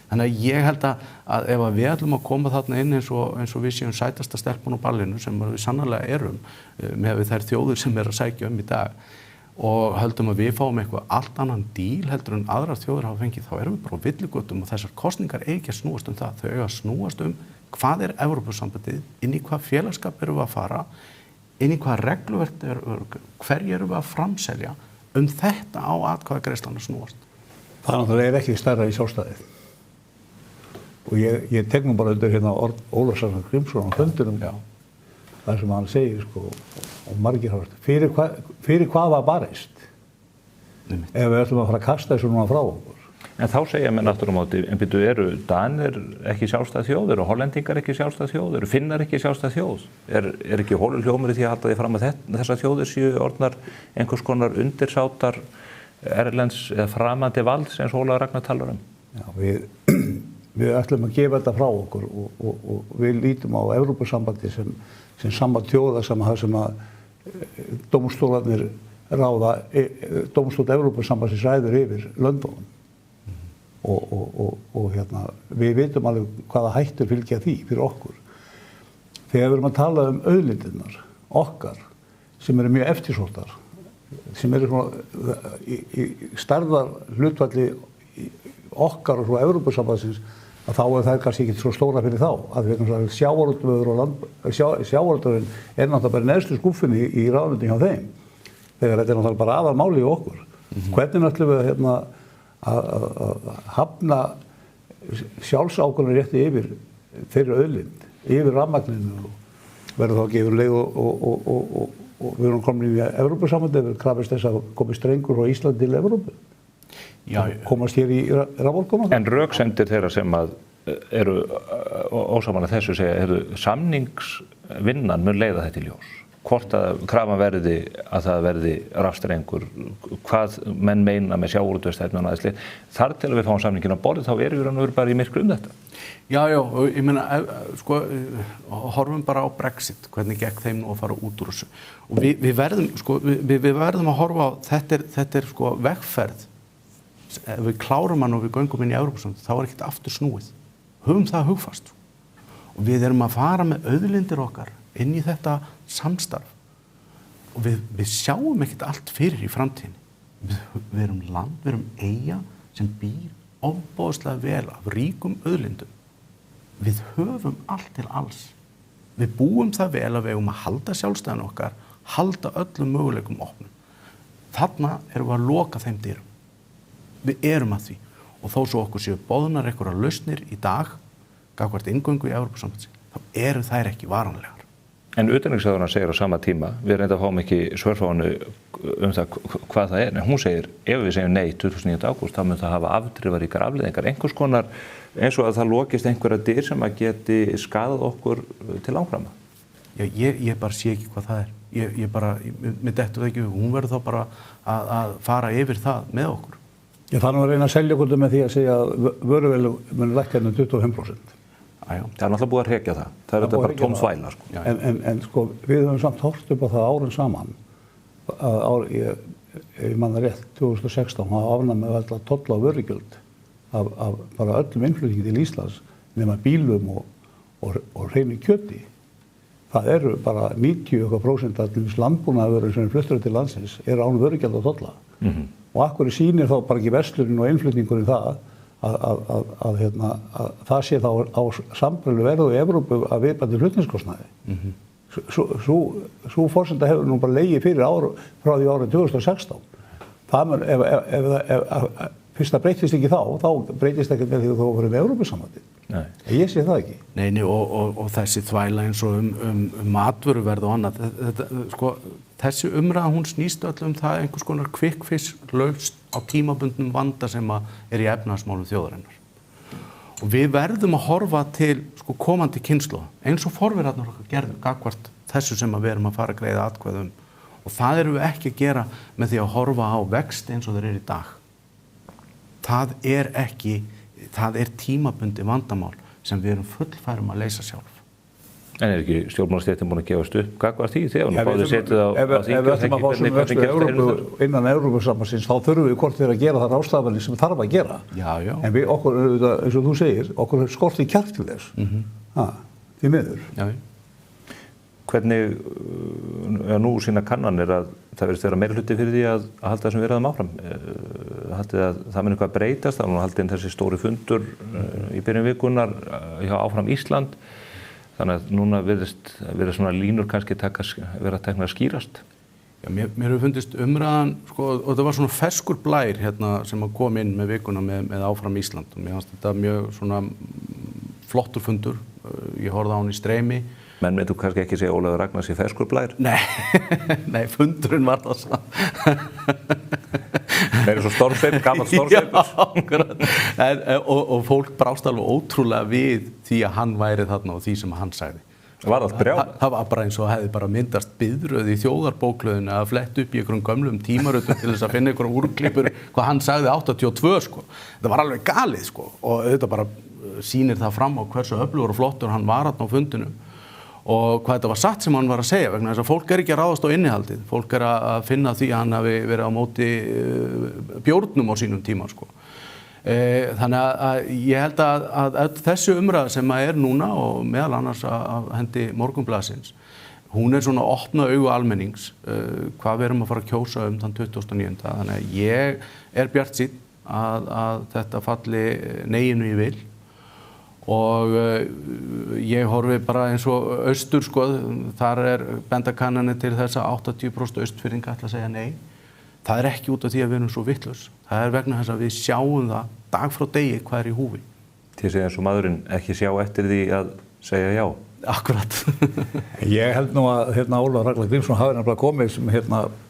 [SPEAKER 8] Þannig að ég held að ef við ætlum að koma þarna inn eins og við séum sætasta stelpun á ballinu sem við sannarlega erum með þær þjóðir sem að sækja í dag og höldum að við fáum eitthvað allt annan díl heldur en aðrar þjóðir hafa fengið, þá erum við bara á villigötum og þessar kosningar eigi að snúast það. Þau eiga að snúast hvað Evrópusambandið, inn í hvað félagskap erum við að fara, inn í hvað regluverk hverju erum við að framselja þetta á atkvæðagreiðsluna snúast.
[SPEAKER 19] Það náttúrulega ekki stærra í sjálfstæðið. Og ég tek nú bara undir hérna Ólafs Ragnar Grímsson á fundinum, þar sem hann segir, sko, og margir hafa fyrir hvað var barist? Ef við ætlum að fara að kasta þessu núna frá okkur.
[SPEAKER 3] En þá segja menn aftur á móti, en byrju, eru Danir ekki sjálfstæð þjóð, eru Hollendingar ekki sjálfstæð þjóð, eru Finnar ekki sjálfstæð þjóð? Er ekki hóluljómur í því að halda því fram að þessar þjóðir séu orðnar einhvers konar undirsátar erlends eða framandi valds eins og Ólafur Ragnar talar um?
[SPEAKER 19] Já, við ætlum að gefa þetta frá okkur og við lítum á Evrópusambandi sem samband þjóða sem að dómstólarnir ráða, dómstóll Evrópusambandsins ræður yfir löndunum. Og hérna, við vitum alveg hvaða hættur fylgja því fyrir okkur. Þegar við erum að tala um auðlindirnar, okkar, sem eru mjög eftirsóttar, sem eru svona í stærðar hlutfalli okkar og svo Evrópusambandsins, að þá það kannski ekki svo stóra fyrir þá. Að við sjávarútvegurinn náttúrulega bara neðstu skúffunni í ráðuneytinu hjá þeim. Þegar þetta náttúrulega bara aðalmáli í okkur. Hvernig ætlum við hérna að hafna sjálfsákvörðunarrétti yfir þeirri auðlind, yfir rafmagninu og verður þá að gefa leið og við erum komin í Evrópusambandi, við krafist þess að komi strengur frá Íslandi til Evrópu. Komast hér í raforkuna.
[SPEAKER 3] En röksemdir þeirra sem að eru ósamála þessu segja, samningsvinnan mun leiða þetta í ljós. Hvort að krafan verði að það verði rafstrengur, hvað menn meina með sjávarútvegsstefnu og aðeins. Þar til að við fáum samninginn á borðið, þá erum við bara í myrkri um þetta.
[SPEAKER 8] Já, ég meina, sko, horfum bara á Brexit, hvernig gekk þeim nú að fara út úr þessu. Og við verðum, sko, við verðum að horfa á, þetta er sko vegferð. Ef við klárum hann og við göngum inn í Evrópusambandið, þá ekkert aftur snúið. Höfum það hugfast. Og við erum að fara með auðlindir okkar inn í þetta samstarf og við sjáum ekkert allt fyrir í framtíðinni. Við erum land, við erum eyja sem býr ofboðslega vel af ríkum auðlindum. Við höfum allt til alls. Við búum það vel að við eigum að halda sjálfstæðan okkar, halda öllum möguleikum opnum. Þarna erum við að loka þeim dyrum. Við erum að því og þó svo okkur séu boðnar einhverjar lausnir í dag gagnvart inngöngu í Evrópusambandið, þá eru þær ekki varanlegar.
[SPEAKER 3] En utanríkisráðherrann segir á sama tíma, við reynda að fáum ekki svör frá henni það hvað það en hún segir, ef við segjum nei 29. ágúst, þá mun það hafa afdrifaríkar afleiðingar, einhvers konar eins og að það lokist einhverja dyr sem að geti skaðað okkur til langframa.
[SPEAKER 8] Já, ég bara sé ekki hvað það er. Ég bara, mér dettur það ekki, hún verður þá bara að fara yfir það með okkur.
[SPEAKER 19] Ég fann að reyna að selja okkur með því að segja að vöruverð mun lækka hérna 25%.
[SPEAKER 3] Það er náttúrulega búið að hrekja það. Það er þetta bara tóm þvæla. Sko.
[SPEAKER 19] En sko, við höfum samt horft upp á það árin saman. Ég man það rétt, 2016, það afnæmi alltaf tolla og vörugjöld af bara öllum innflutningi til Íslands nema bílum og hreinu kjöti. Það eru bara 90% af landbúnaðarvörum sem fluttur til landsins eru án vörugjöld og tolla. Og akkur sýnir þá bara ekki verslurinn og innflutningurinn það að það sé þá á sambrölu verðu í Evrópu að viðbæti flutningskostnaði. Sú forsenda hefur nú bara legið fyrir frá því árið 2016. Það mun, fyrst það breytist ekki þá breytist ekki með því að þú verður með Evrópusambandið. Ég sé það ekki.
[SPEAKER 8] Nei, og þessi þvæla eins og matvöruverð og annað, sko, þessi umræða hún snýst öll það einhvers konar quick fix lausn á tímabundnum vanda sem er í efnahagsmálum þjóðarinnar. Og við verðum að horfa til sko, komandi kynslóða, eins og forveratnar okkar gerðu gagnvart þessu sem við erum að fara að greiða atkvæði og það erum við ekki að gera með því að horfa á vext eins og þeir eru í dag. Það er tímabundi vandamál sem við erum fullfærum að leysa sjálf.
[SPEAKER 3] En er ekki stjórnmálastéttin búin að gefast upp gagnvart því þegar hún báði setið á
[SPEAKER 19] þingi? Ef við ætlum að fá sem vextu innan Evrópusambandsins, þá þurfum við hvort þeir að gera það ráðstafanir sem þarf að gera.
[SPEAKER 8] Já.
[SPEAKER 19] En við okkur, eins og þú segir, okkur skorti kjark til þess. Því miður.
[SPEAKER 8] Já.
[SPEAKER 3] Hvernig, nú sína kannanir að það verðist vera meiri hluti fyrir því að halda þessum viðræðum áfram. Haldið að það mun eitthvað breytast, þá haldið þessi stóri fundur í byrjun vikunar hjá Áfram Ísland. Þannig að núna verður svona línur kannski vera teknar að skýrast.
[SPEAKER 8] Já, mér hefur fundist umræðan, sko, og þetta var svona ferskur blær hérna sem að kom inn með vikuna með Áfram Ísland og mér fannst þetta mjög svona flottur fundur, ég horfði á hann í streymi.
[SPEAKER 3] Menn myndu kannski ekki segja Ólafur Ragnars í ferskur blær?
[SPEAKER 8] Nei, fundurinn var það saman.
[SPEAKER 3] Það er svo stormsveipur, gamall stormsveipur.
[SPEAKER 8] Já, akkurat. Og fólk brást alveg ótrúlega við því að hann væri þarna og því sem hann sagði.
[SPEAKER 3] Var allt brjálað?
[SPEAKER 8] Það var bara eins og hefði bara myndast biðröð í þjóðarbókhlöðinu að fletta upp í einhverjum gömlum tímarötum til þess að finna einhverjum úrklippur hvað hann sagði 82 sko. Það var alveg galið sko og þetta bara sýnir það fram á hversu öflugur og flottur hann var þarna á fundinum og hvað þetta var satt sem hann var að segja vegna þess að fólk ekki að ráðast á innihaldið. Fólk að finna því að hann hafi verið á móti bjórnum á sínum tíma sko. Þannig að ég held að þessi umræða sem er núna og meðal annars af hendi Morgunblaðsins, hún svona að opna augu almennings hvað við erum að fara að kjósa þann 29. Þannig að ég bjartsýnn að þetta falli neginu í vil og ég horfi bara eins og austur sko, þar benda kannanir til þess að 80% austfirðinga ætla að segja nei. Það ekki út af því að við erum svo vitlaus. Það vegna þess að við sjáum það dag frá degi hvað í húfi.
[SPEAKER 3] Þið segja eins og maðurinn ekki sjá eftir því að segja já.
[SPEAKER 8] Akkurat.
[SPEAKER 19] Ég held nú að Ólafur Ragnar Grímsson hafi nefnilega komið sem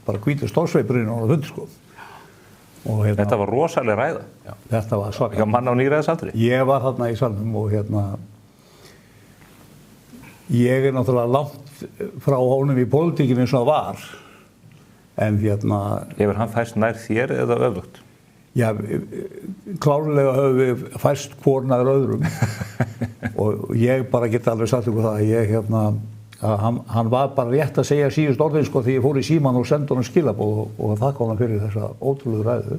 [SPEAKER 19] bara hvítur stórssveipurinn á fundi sko. Og
[SPEAKER 3] þetta var rosaleg ræða.
[SPEAKER 19] Já, þetta var svakalega.
[SPEAKER 3] Hjá mann á nýræðisaldri.
[SPEAKER 19] Ég var þarna í salnum og ég náttúrulega langt frá honum í pólitíkinni eins og það var. En
[SPEAKER 3] Hefur hann færst nær þér eða öfugt?
[SPEAKER 19] Já, klárlega höfum við færst hvor nær öðrum og ég bara get alveg sagt ykkur það að hann var bara rétt að segja síðust orðin sko því ég fór í síman og sendi honum skilaboð og þakka honum fyrir þessa ótrúlegu ræðu.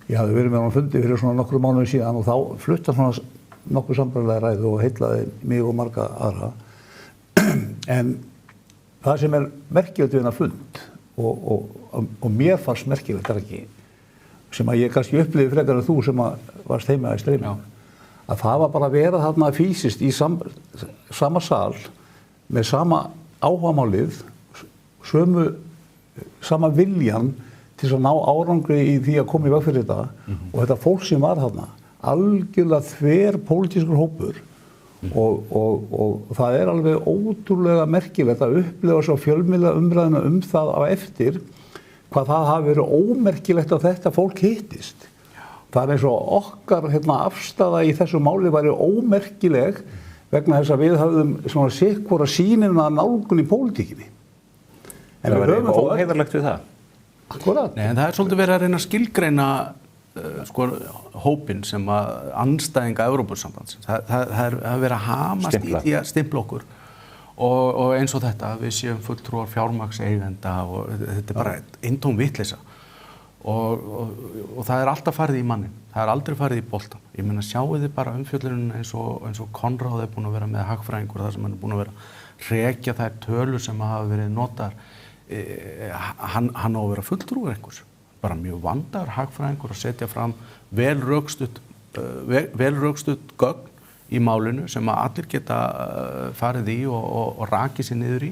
[SPEAKER 19] Ég hafði verið með honum fundi fyrir svona nokkru mánuði síðan og þá flutta svona nokkuð sambærilega ræðu og heillaði mig og marga aðra. En það sem merkilegt við hennar fund og mér fannst merkilegt ekki sem að ég kannski upplifði frekar en þú sem varst heima í streymi að það var bara að vera þarna fysiskt í sama sal með sama áhugamálið sama viljan til að ná árangri í því að koma í veg fyrir þetta og þetta fólk sem var þarna algjörlega þver pólitískur hópur og það alveg ótrúlega merkilegt að upplifa svo fjölmiðla umræðina það á eftir hvað það hafi verið ómerkilegt að þetta fólk hittist. Það eins og okkar afstaða í þessu máli væri ómerkileg vegna þess að við höfðum svona sikkvora sýnina nálgun í pólitíkinni.
[SPEAKER 3] En það var óheiðarlegt við það?
[SPEAKER 19] Akkurat.
[SPEAKER 8] Nei, en það svolítið verið að reyna að skilgreina sko hópinn sem að andstæðinga Evrópusambandsins. Það verið að hamast í því að stimpla okkur og eins og þetta, við séum fulltrúar fjármagnseigenda og þetta bara eintóm vitleysa og það alltaf farið í mannin, það aldrei farið í boltan. Ég meina sjáu þið bara umfjöllunum eins og Konráð búin að vera með hagfræðingur þar sem hann búin að vera rekja þær tölur sem hafa verið notar hann á að vera fulltrúar einhvers. Bara mjög vandaður hagfræðingur að setja fram vel rökstudd gögn í málinu sem að allir geta farið í og rakið sér niður í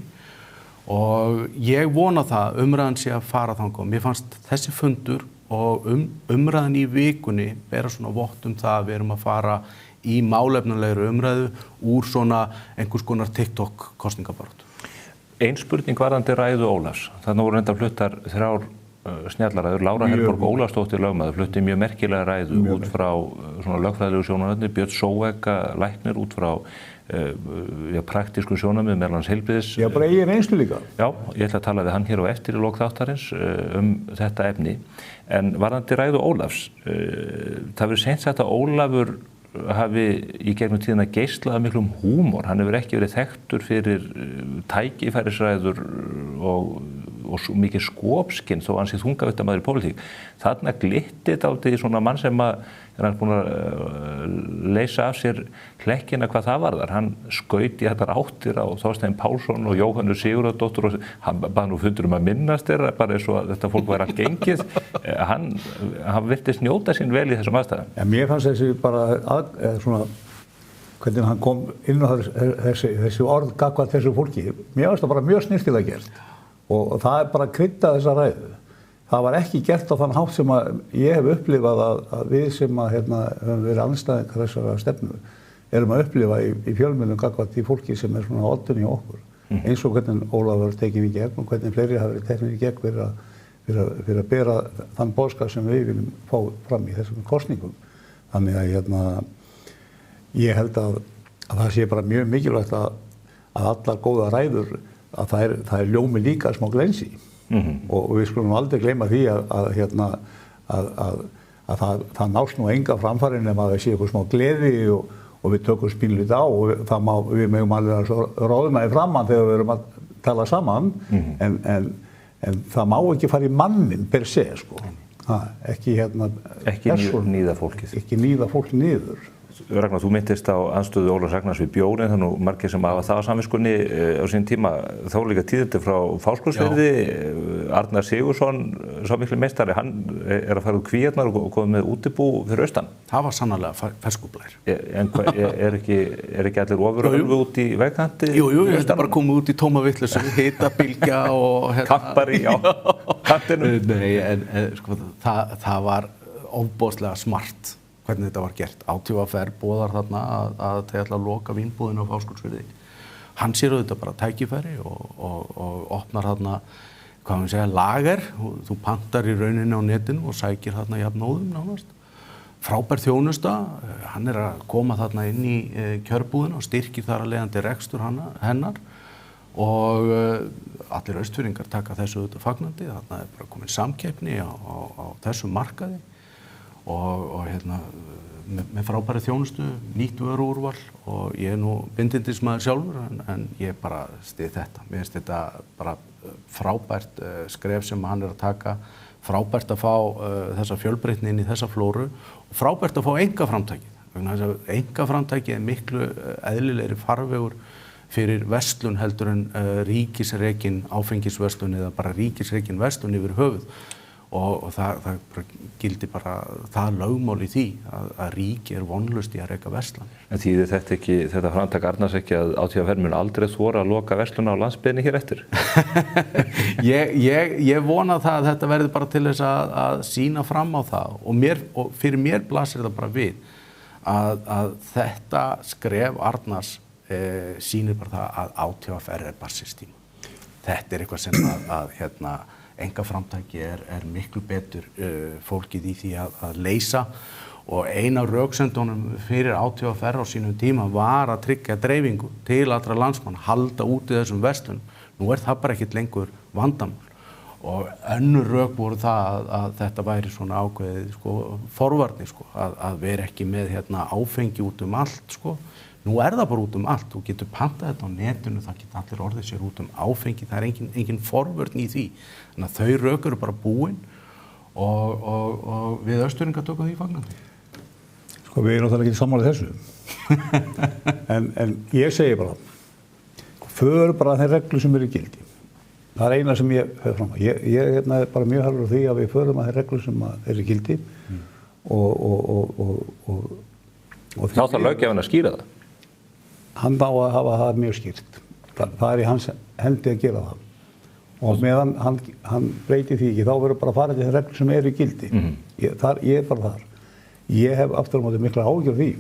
[SPEAKER 8] og ég vona það umræðan sé að fara þangað. Mér fannst þessi fundur og umræðan í vikunni bera svona vott það að við erum að fara í málefnalegri umræðu úr svona einhvers konar TikTok kosningabaráttu.
[SPEAKER 3] Ein spurning varðandi ræðu Ólafs. Þannig voru enda fluttar 3 snjallaræður. Lára Helborg Ólafsdóttir lögmaður flutti mjög merkilega ræðu út frá svona lögfræðilegu sjónarmiði, Björn Sóeka læknir út frá praktísku sjónarmiði meðal hans heilbrigðis.
[SPEAKER 19] Já, bara eigin reynslu líka.
[SPEAKER 3] Já, ég ætla að tala við hann hér á eftir í lok þáttarins þetta efni. En varðandi ræðu Ólafs, það verður seint sagt að Ólafur hafi í gegnum tíðina geislað miklum húmor. Hann hefur ekki verið þekktur fyrir tækifærisræður og mikið skopskinn þó hann sé þungavitamaður í pólitík. Þarna glitti dálítið svona mann sem hann búin að leysa af sér hlekkina hvað það varðar. Hann skaut í þetta áttir á Þorstein Pálsson og Jóhannu Sigurðardóttur og hann bað nú fundur að minnast þeirra bara eins og að þetta fólk væri allt gengið. Hann virtist njóta sín vel í þessum aðstæðum.
[SPEAKER 19] Ja, mér fannst þessi bara svona hvernig hann kom inn á þessi orð gagnvart þessu fólki. Mér fannst það bara mjög snyrtilega gert. og það bara að krydda þessa ræðu. Það var ekki gert á þann hátt sem að ég hef upplifað að við sem að höfum verið andstæðingar þessara stefnu erum að upplifa í fjölmiðlum gagnvart því fólki sem svona oddun í okkur. Eins og hvernig Ólafur var tekinn í gegn og hvernig fleiri hafa verið teknir í gegn fyrir að bera þann boðskap sem við viljum fá fram í þessum kosningum. Þannig að ég held að það sé bara mjög mikilvægt að allar góða ræður að það er ljómi líka smá glensi. Og við skulum aldrei gleyma því að það nást nú enga framfæri nema að það sé eitthvað smá gleði og við tökum spínlít á og við megum alveg að ráðum framan þegar við erum að tala saman en það má ekki fara í mannin per se sko. Ekki
[SPEAKER 3] níða fólkið.
[SPEAKER 19] Ekki níða fólk niður.
[SPEAKER 3] Ragnar, þú myndist á andstöðu Ólafs Ragnars við bjórin, þannig að margir sem hafa það á samviskunni á sín tíma. Þó líka tíðindi frá Fáskrúðsfirði, Arnar Sigurðsson, sá miklu meistari, hann að fara úr Kvíarnar og komið með útibú fyrir austan.
[SPEAKER 8] Það var sannarlega ferskúblær.
[SPEAKER 3] En er ekki allir ofurölvu út í vegkanti?
[SPEAKER 8] Jú, þetta bara komið út í tóma vitleysu, hitabylgja og
[SPEAKER 3] kampari á kantinu.
[SPEAKER 8] Nei, en sko, það var ofboðslega smart hvernig þetta var gert. ÁTVR boðar þarna að þeir ætla að loka vínbúðinu á Fáskrúðsfirði. Hann sér auðvitað bara tækifæri og opnar þarna, hvað maður segja, lager. Þú pantar í rauninni á netinu og sækir þarna jafnóðum nánast. Frábær þjónusta, hann að koma þarna inn í kjörbúðinu og styrkir þar að leiðandi rekstur hennar og allir Austfirðingar taka þessu auðvitað fagnandi. Þarna bara komin samkeppni á þessum markaði. Og með frábæri þjónustu, nýtt vöruúrval og ég nú bindindismaður sjálfur en ég bara styð þetta. Mér finnst þetta bara frábært skref sem hann að taka, frábært að fá þessa fjölbreytni inn í þessa flóru og frábært að fá einkaframtakið. Einkaframtakið miklu eðlilegri farvegur fyrir verslun heldur en ríkisrekin áfengisverslun eða bara ríkisrekin verslun yfir höfuð. Og það gildi bara það lögmál í því að ríki vonlaust í að reka verslanir.
[SPEAKER 3] En þýðir þetta ekki, þetta framtak Arnars ekki að ÁTVR mun aldrei þora að loka versluna á landsbyggðinni hér eftir?
[SPEAKER 8] Ég vona það að þetta verði bara til þess að sýna fram á það og fyrir mér blasir þetta bara við að þetta skref Arnars sýnir bara það að ÁTVR bara systím. Þetta eitthvað sem einkaframtaki er miklu betur fólkið í því að leysa og eina af röksemdunum fyrir ÁTVR á sínum tíma var að tryggja dreifingu til allra landsmann, halda úti þessum verslunum. Nú það bara ekkert lengur vandamál og önnur rök voru það að þetta væri svona ákveðið forvarnir að vera ekki með áfengi út allt Nú það bara út allt, þú getur pantað þetta á netinu, það geta allir orðið sér út áfengi, það engin forvörn í því. Þannig að þau rök eru bara búin og við Austfirðingar tökum því fagnandi.
[SPEAKER 19] Við erum náttúrulega ekki sammála þessu. en ég segi bara, för bara þeir reglur sem eru í gildi. Það eina sem ég höfð fram á. Ég er bara mjög harður á því að við förum að þeir reglur sem eru í gildi og
[SPEAKER 3] þá þarf löggjafinn að skýra það.
[SPEAKER 19] Hann á að hafa það mjög skýrt. Það í hans hendi að gera það. Og meðan hann breytir því ekki, þá verður bara að fara til þeir reglur sem eru í gildi. Ég er bara þar. Ég hef aftur á móti mikla áhyggjur af því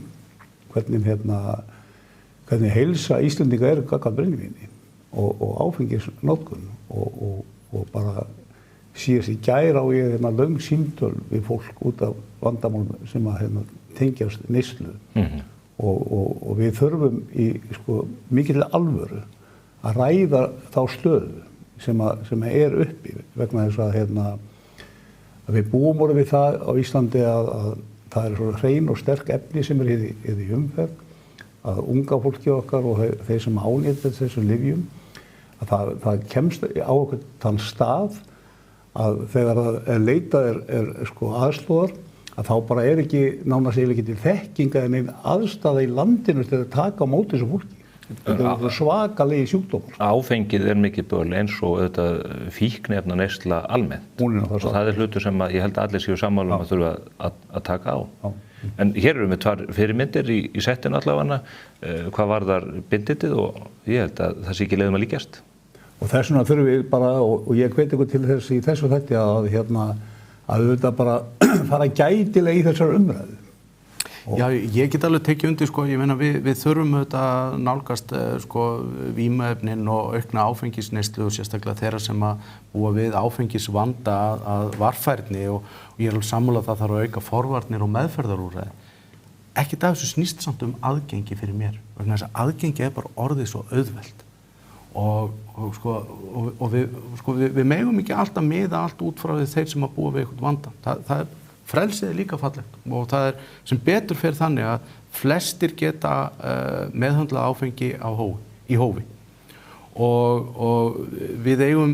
[SPEAKER 19] hvernig heilsa Íslendinga eru gagnvart brennivíni og áfengisnotkun og bara síðast í gær á ég löng símtöl við fólk út af vandamálum sem að tengjast neyslu. Og við þurfum í mikill alvöru að ræða þá stöðu sem er uppi vegna þess að við búum orðið við það á Íslandi að það eru svo hrein og sterk efni sem er í umferð, að unga fólki okkar og þeir sem ánýta þessum lyfjum, að það kemst á okkur þann stað að þegar leitað er aðstoðar, að þá bara ekki nánast ekki til þekkinga en einn aðstaða í landinu til að taka á móti þessu fólki. Þetta er svakalegi sjúkdómar.
[SPEAKER 3] Áfengið er mikið böl eins og fíkniefna neysla almennt. Og það er hlutur sem ég held að allir séu sammála að þurfa að taka á. En hér erum við tvær fyrirmyndir í settinu allavega, hvað varðar bindindið og ég held að það sé ekki leiðum að líkjast.
[SPEAKER 19] Og þess vegna þurfum við bara, og ég hveti ykkur til þess í þessu þætti að auðvitað bara fara gætilega í þessar umræðu.
[SPEAKER 8] Já, ég get alveg tekið undir, sko, ég meina við þurfum auðvitað að nálgast vímuefnin og aukna áfengisneyslu og sérstaklega þeirra sem að búa við áfengisvanda að varfærni og ég er alveg sammála það þarf að auka forvarnir og meðferðarúrræði. Ekkert af þessu snýst samt aðgengi fyrir mér, vegna þess að aðgengi er bara orðið svo auðvelt og við megum ekki alltaf miða allt út frá þeir sem að búa við eitthvað vanda. Það er frelsið er líka fallegt og það er sem betur fyrir þannig að flestir geta meðhöndlað áfengi í hófi og við eigum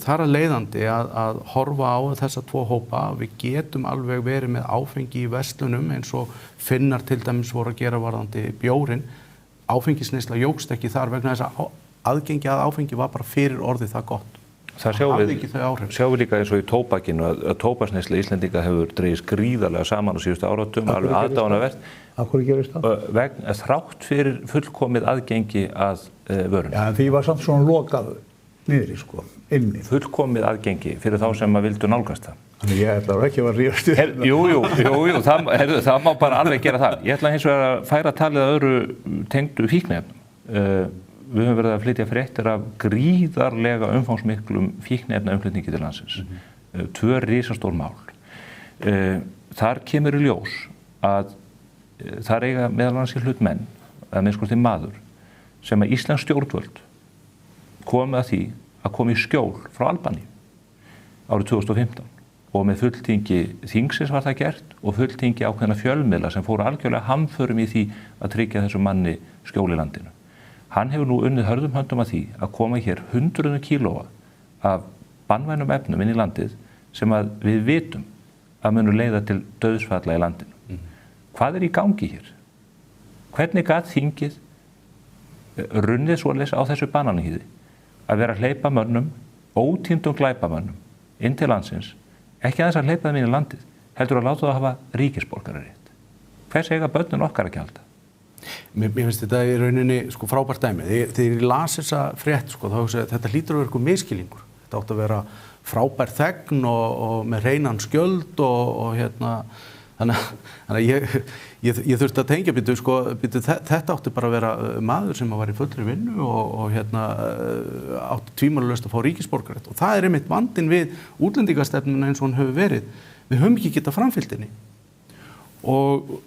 [SPEAKER 8] þar að leiðandi að horfa á þessa tvo hópa. Við getum alveg verið með áfengi í verslunum eins og Finnar til dæmis voru að gera varðandi bjórinn. Áfengisneysla jókst ekki þar vegna þess að aðgengi að áfengi var bara fyrir orðið það gott.
[SPEAKER 3] Það sjáum við líka eins og í tóbakinu að tóbaksneysla Íslendinga hefur dregist gríðarlega saman á síðustu áratugum, alveg aðdáunarvert.
[SPEAKER 19] Af hverju gerist það?
[SPEAKER 3] Þrátt fyrir fullkomið aðgengi að vörunni.
[SPEAKER 19] Já, en því var samt svona lokað niðri, sko, inni.
[SPEAKER 3] Fullkomið aðgengi fyrir þá sem að vildu nálgast það.
[SPEAKER 19] Þannig ég ætla ekki að ríðast upp.
[SPEAKER 3] Jú, það má bara alveg gera það. Ég ætla hins vegar að færa talið að öðru tengdu fíkniefnum. Við höfum verið að flytja fréttir af gríðarlega umfangsmiklum fíkniefnaumflutningi til landsins. 2 risastór mál. Þar kemur í ljós að þar eiga meðal annars í hlut menn, eða minnst maður, sem að íslensk stjórnvöld komið að því að koma í skjól frá Albaníu árið 2015 og með fulltingi þingsins var það gert og fulltingi ákveðna fjölmiðla sem fóru algjörlega hamförum í því að tryggja þessum manni skjól í landinu. Hann hefur nú unnið hörðum höndum að því að koma hér 100 kílóa af banvænum efnum inn í landið sem að við vitum að munu leiða til dauðsfalla í landinu. Hvað er í gangi hér? Hvernig gat þingið runnið svoleiðis á þessu bananahýði að vera að hleypa mönnum, ótíndum glæpamönnum inn til landsins, ekki aðeins að hleypa þeim inn í landið, heldur að láta það að hafa ríkisborgararétt. Hvers eiga börnin okkar að gjalda?
[SPEAKER 8] Mér finnst þetta í rauninni frábært dæmi. Þegar ég las þessa frétt þá hugsaði ég að þetta hlýtur að vera eitthvað miskilningur. Þetta átti að vera frábær þegn og með hreinan skjöld og þannig að ég þurfti að tengja þetta átti bara að vera maður sem var í fullri vinnu og átti tvímælalaust að fá ríkisborgararétt og það er einmitt vandinn við útlendingastefnuna eins og hún hefur verið. Við höfum ekki getað framfylgt henni. Og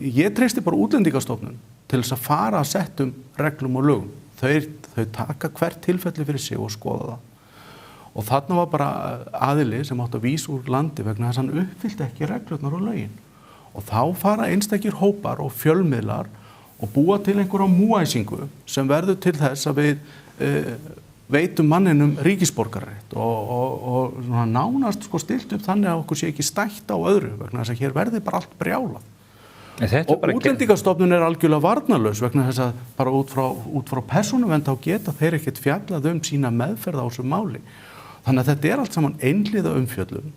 [SPEAKER 8] ég treysti bara Útlendingastofnun til þess að fara að settum reglum og lögum. Þau taka hvert tilfelli fyrir sig og skoða það. Og þarna var bara aðili sem átti að vísa úr landi vegna þess að hann uppfyllti ekki reglurnar og lögin. Og þá fara einstakir hópar og fjölmiðlar og búa til einhverja múæsingu sem verður til þess að við veitum manninum ríkisborgararétt og nánast stilt upp þannig að okkur sé ekki stætt á öðru vegna þess að hér verði bara allt brjálað. Og Útlendingastofnun er algjörlega varnarlaus vegna þess að bara út frá persónuvernd þá geta þeir ekkert fjallað sína meðferð á þessu máli. Þannig að þetta er allt saman einhliða umfjöllun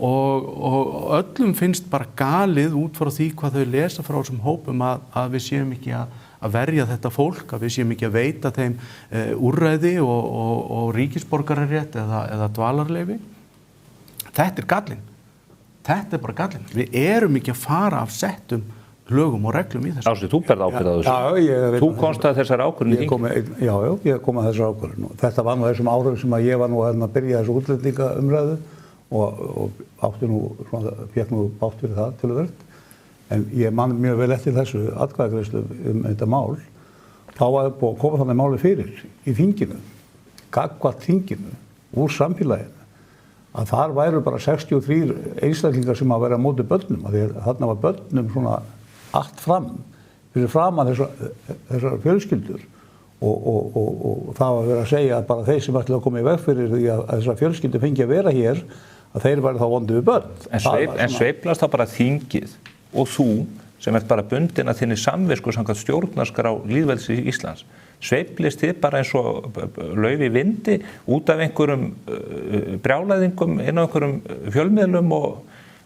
[SPEAKER 8] og öllum finnst bara galið út frá því hvað þau lesa frá þessum hópum að við séum ekki að verja þetta fólk, að við séum ekki að veita þeim úrræði og ríkisborgararétt eða dvalarleyfi. Þetta er gallinn. Þetta er bara gallinn. Við erum ekki að fara af settum lögum og reglum í þessu.
[SPEAKER 3] Ási, þú berð ábyrgð á þessu. Þú komst að þessar ákvörðun í þinginu.
[SPEAKER 19] Já, ég kom að þessar ákvörðun. Þetta var nú þessum árum sem að ég var nú að byrja þessu útlendingaumræðu og fékk nú bátt fyrir það til að verð. En ég man mjög vel eftir þessu atkvæðagreiðslu þetta mál. Þá var búið að koma þannig máli fyrir í þinginu, gagnvart þinginu, úr samfélaginu, að þar væru bara 63 einstaklingar sem að vera á móti börnum, af því að þarna var börnum svona allt fram, fyrir framan þessar fjölskyldur og það var verið að segja að bara þeir sem ætlaði að koma í veg fyrir því að þessar fjölskyldur fengi að vera hér, að þeir væri þá vondu við börn.
[SPEAKER 3] En sveiflast þá bara þingið og þú sem ert bara bundin að þinni samvisku samkvæmt stjórnarskrá lýðveldis Íslands, sveiflist þið bara eins og lauf í vindi út af einhverjum brjálæðingum inn á einhverjum fjölmiðlum og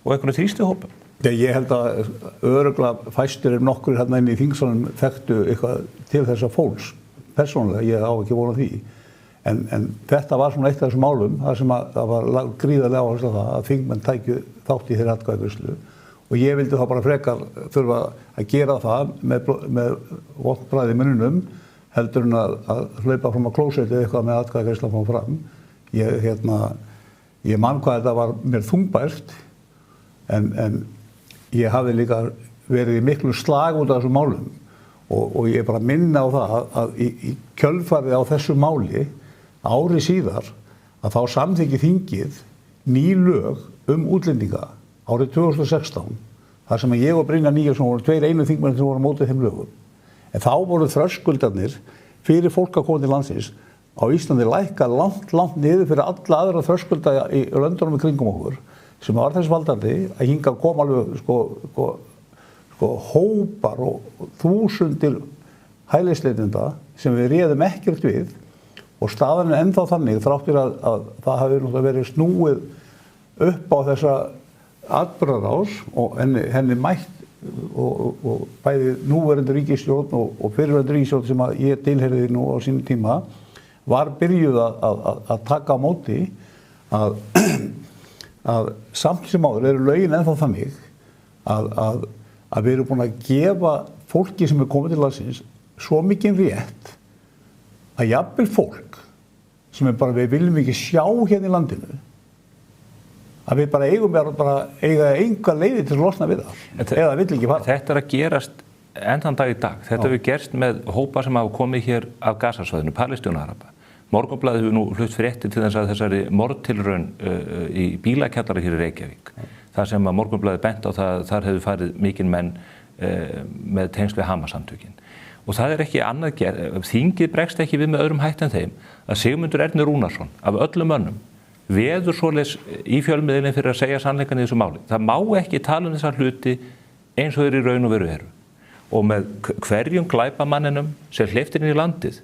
[SPEAKER 3] einhverjum þrýstihópum?
[SPEAKER 19] Ég held að örugglega fæstir nokkur hérna inn í þingsalnum þekktu eitthvað til þessa fólks persónulega, ég á ekki von á því. En þetta var svona eitt af þessum málum, þar sem það var gríðarlega áhersla á það að þingmenn tækju þátt í þeirri atkvæðagreiðslu og ég vildi þá bara frekar þurfa að gera það með vont bragð í munninum heldur en að hlaupa fram á klósettið eitthvað með atkvæðagreiðsla fram. Ég man hvað þetta var mér þungbært en ég hafði líka verið í miklu slag út af þessum málum og ég bara minna á það að í kjölfarið á þessu máli ári síðar að þá samþykki þingið ný lög útlendinga árið 2016 þar sem ég og Brynjar Níelsson voru tveir einu þingmenn sem voru á móti þeim lögum. En þá voru þröskuldarnir fyrir fólk að koma til landsins á Íslandi lækka langt niður fyrir alla aðra þröskulda í löndunum í kringum okkur sem var þess valdandi að hingað kom alveg hópar og þúsundir hælisleitenda sem við réðum ekkert við og staðan er ennþá þannig þráttur að það hafi náttúrulega verið snúið upp á þessa atburðarás og henni mætt og bæði núverandi ríkisstjórn og fyrirverandi ríkisstjórn sem að ég tilheyrði nú á sínum tíma var byrjuð að taka á móti að samt sem áður eru lögin ennþá þannig að við erum búin að gefa fólki sem er komið til landsins svo mikinn rétt að jafnvel fólk sem er bara við viljum ekki sjá hérna í landinu að við bara eiga enga leiði til að losna við það eða vill ekki fara.
[SPEAKER 3] Þetta er að gerast enn dag í dag. Þetta hefur gerst með hópa sem hafa komið hér af Gazasvæðinu, Palestínuaraba. Morgunblaðið hefur nú flutt fréttir til þess að þessari mordtilraun í bílakjallara hér í Reykjavík. Það sem að Morgunblaðið bent á það, þar hefur farið mikinn menn með tengsl við Hamas-samtökin. Og það er ekki annað gerð, þingið bregst ekki við með öðrum hætti en þeim að Sigmundur Ernir Rúnarsson af öllum mönnum veður svoleiðis í fjölmiðlinn fyrir að segja sannleikann í þessu máli. Það má ekki tala þessa hluti eins og þeir í raun og veru eru. Og með hverjum glæpamanninum sem hleyptir inn í landið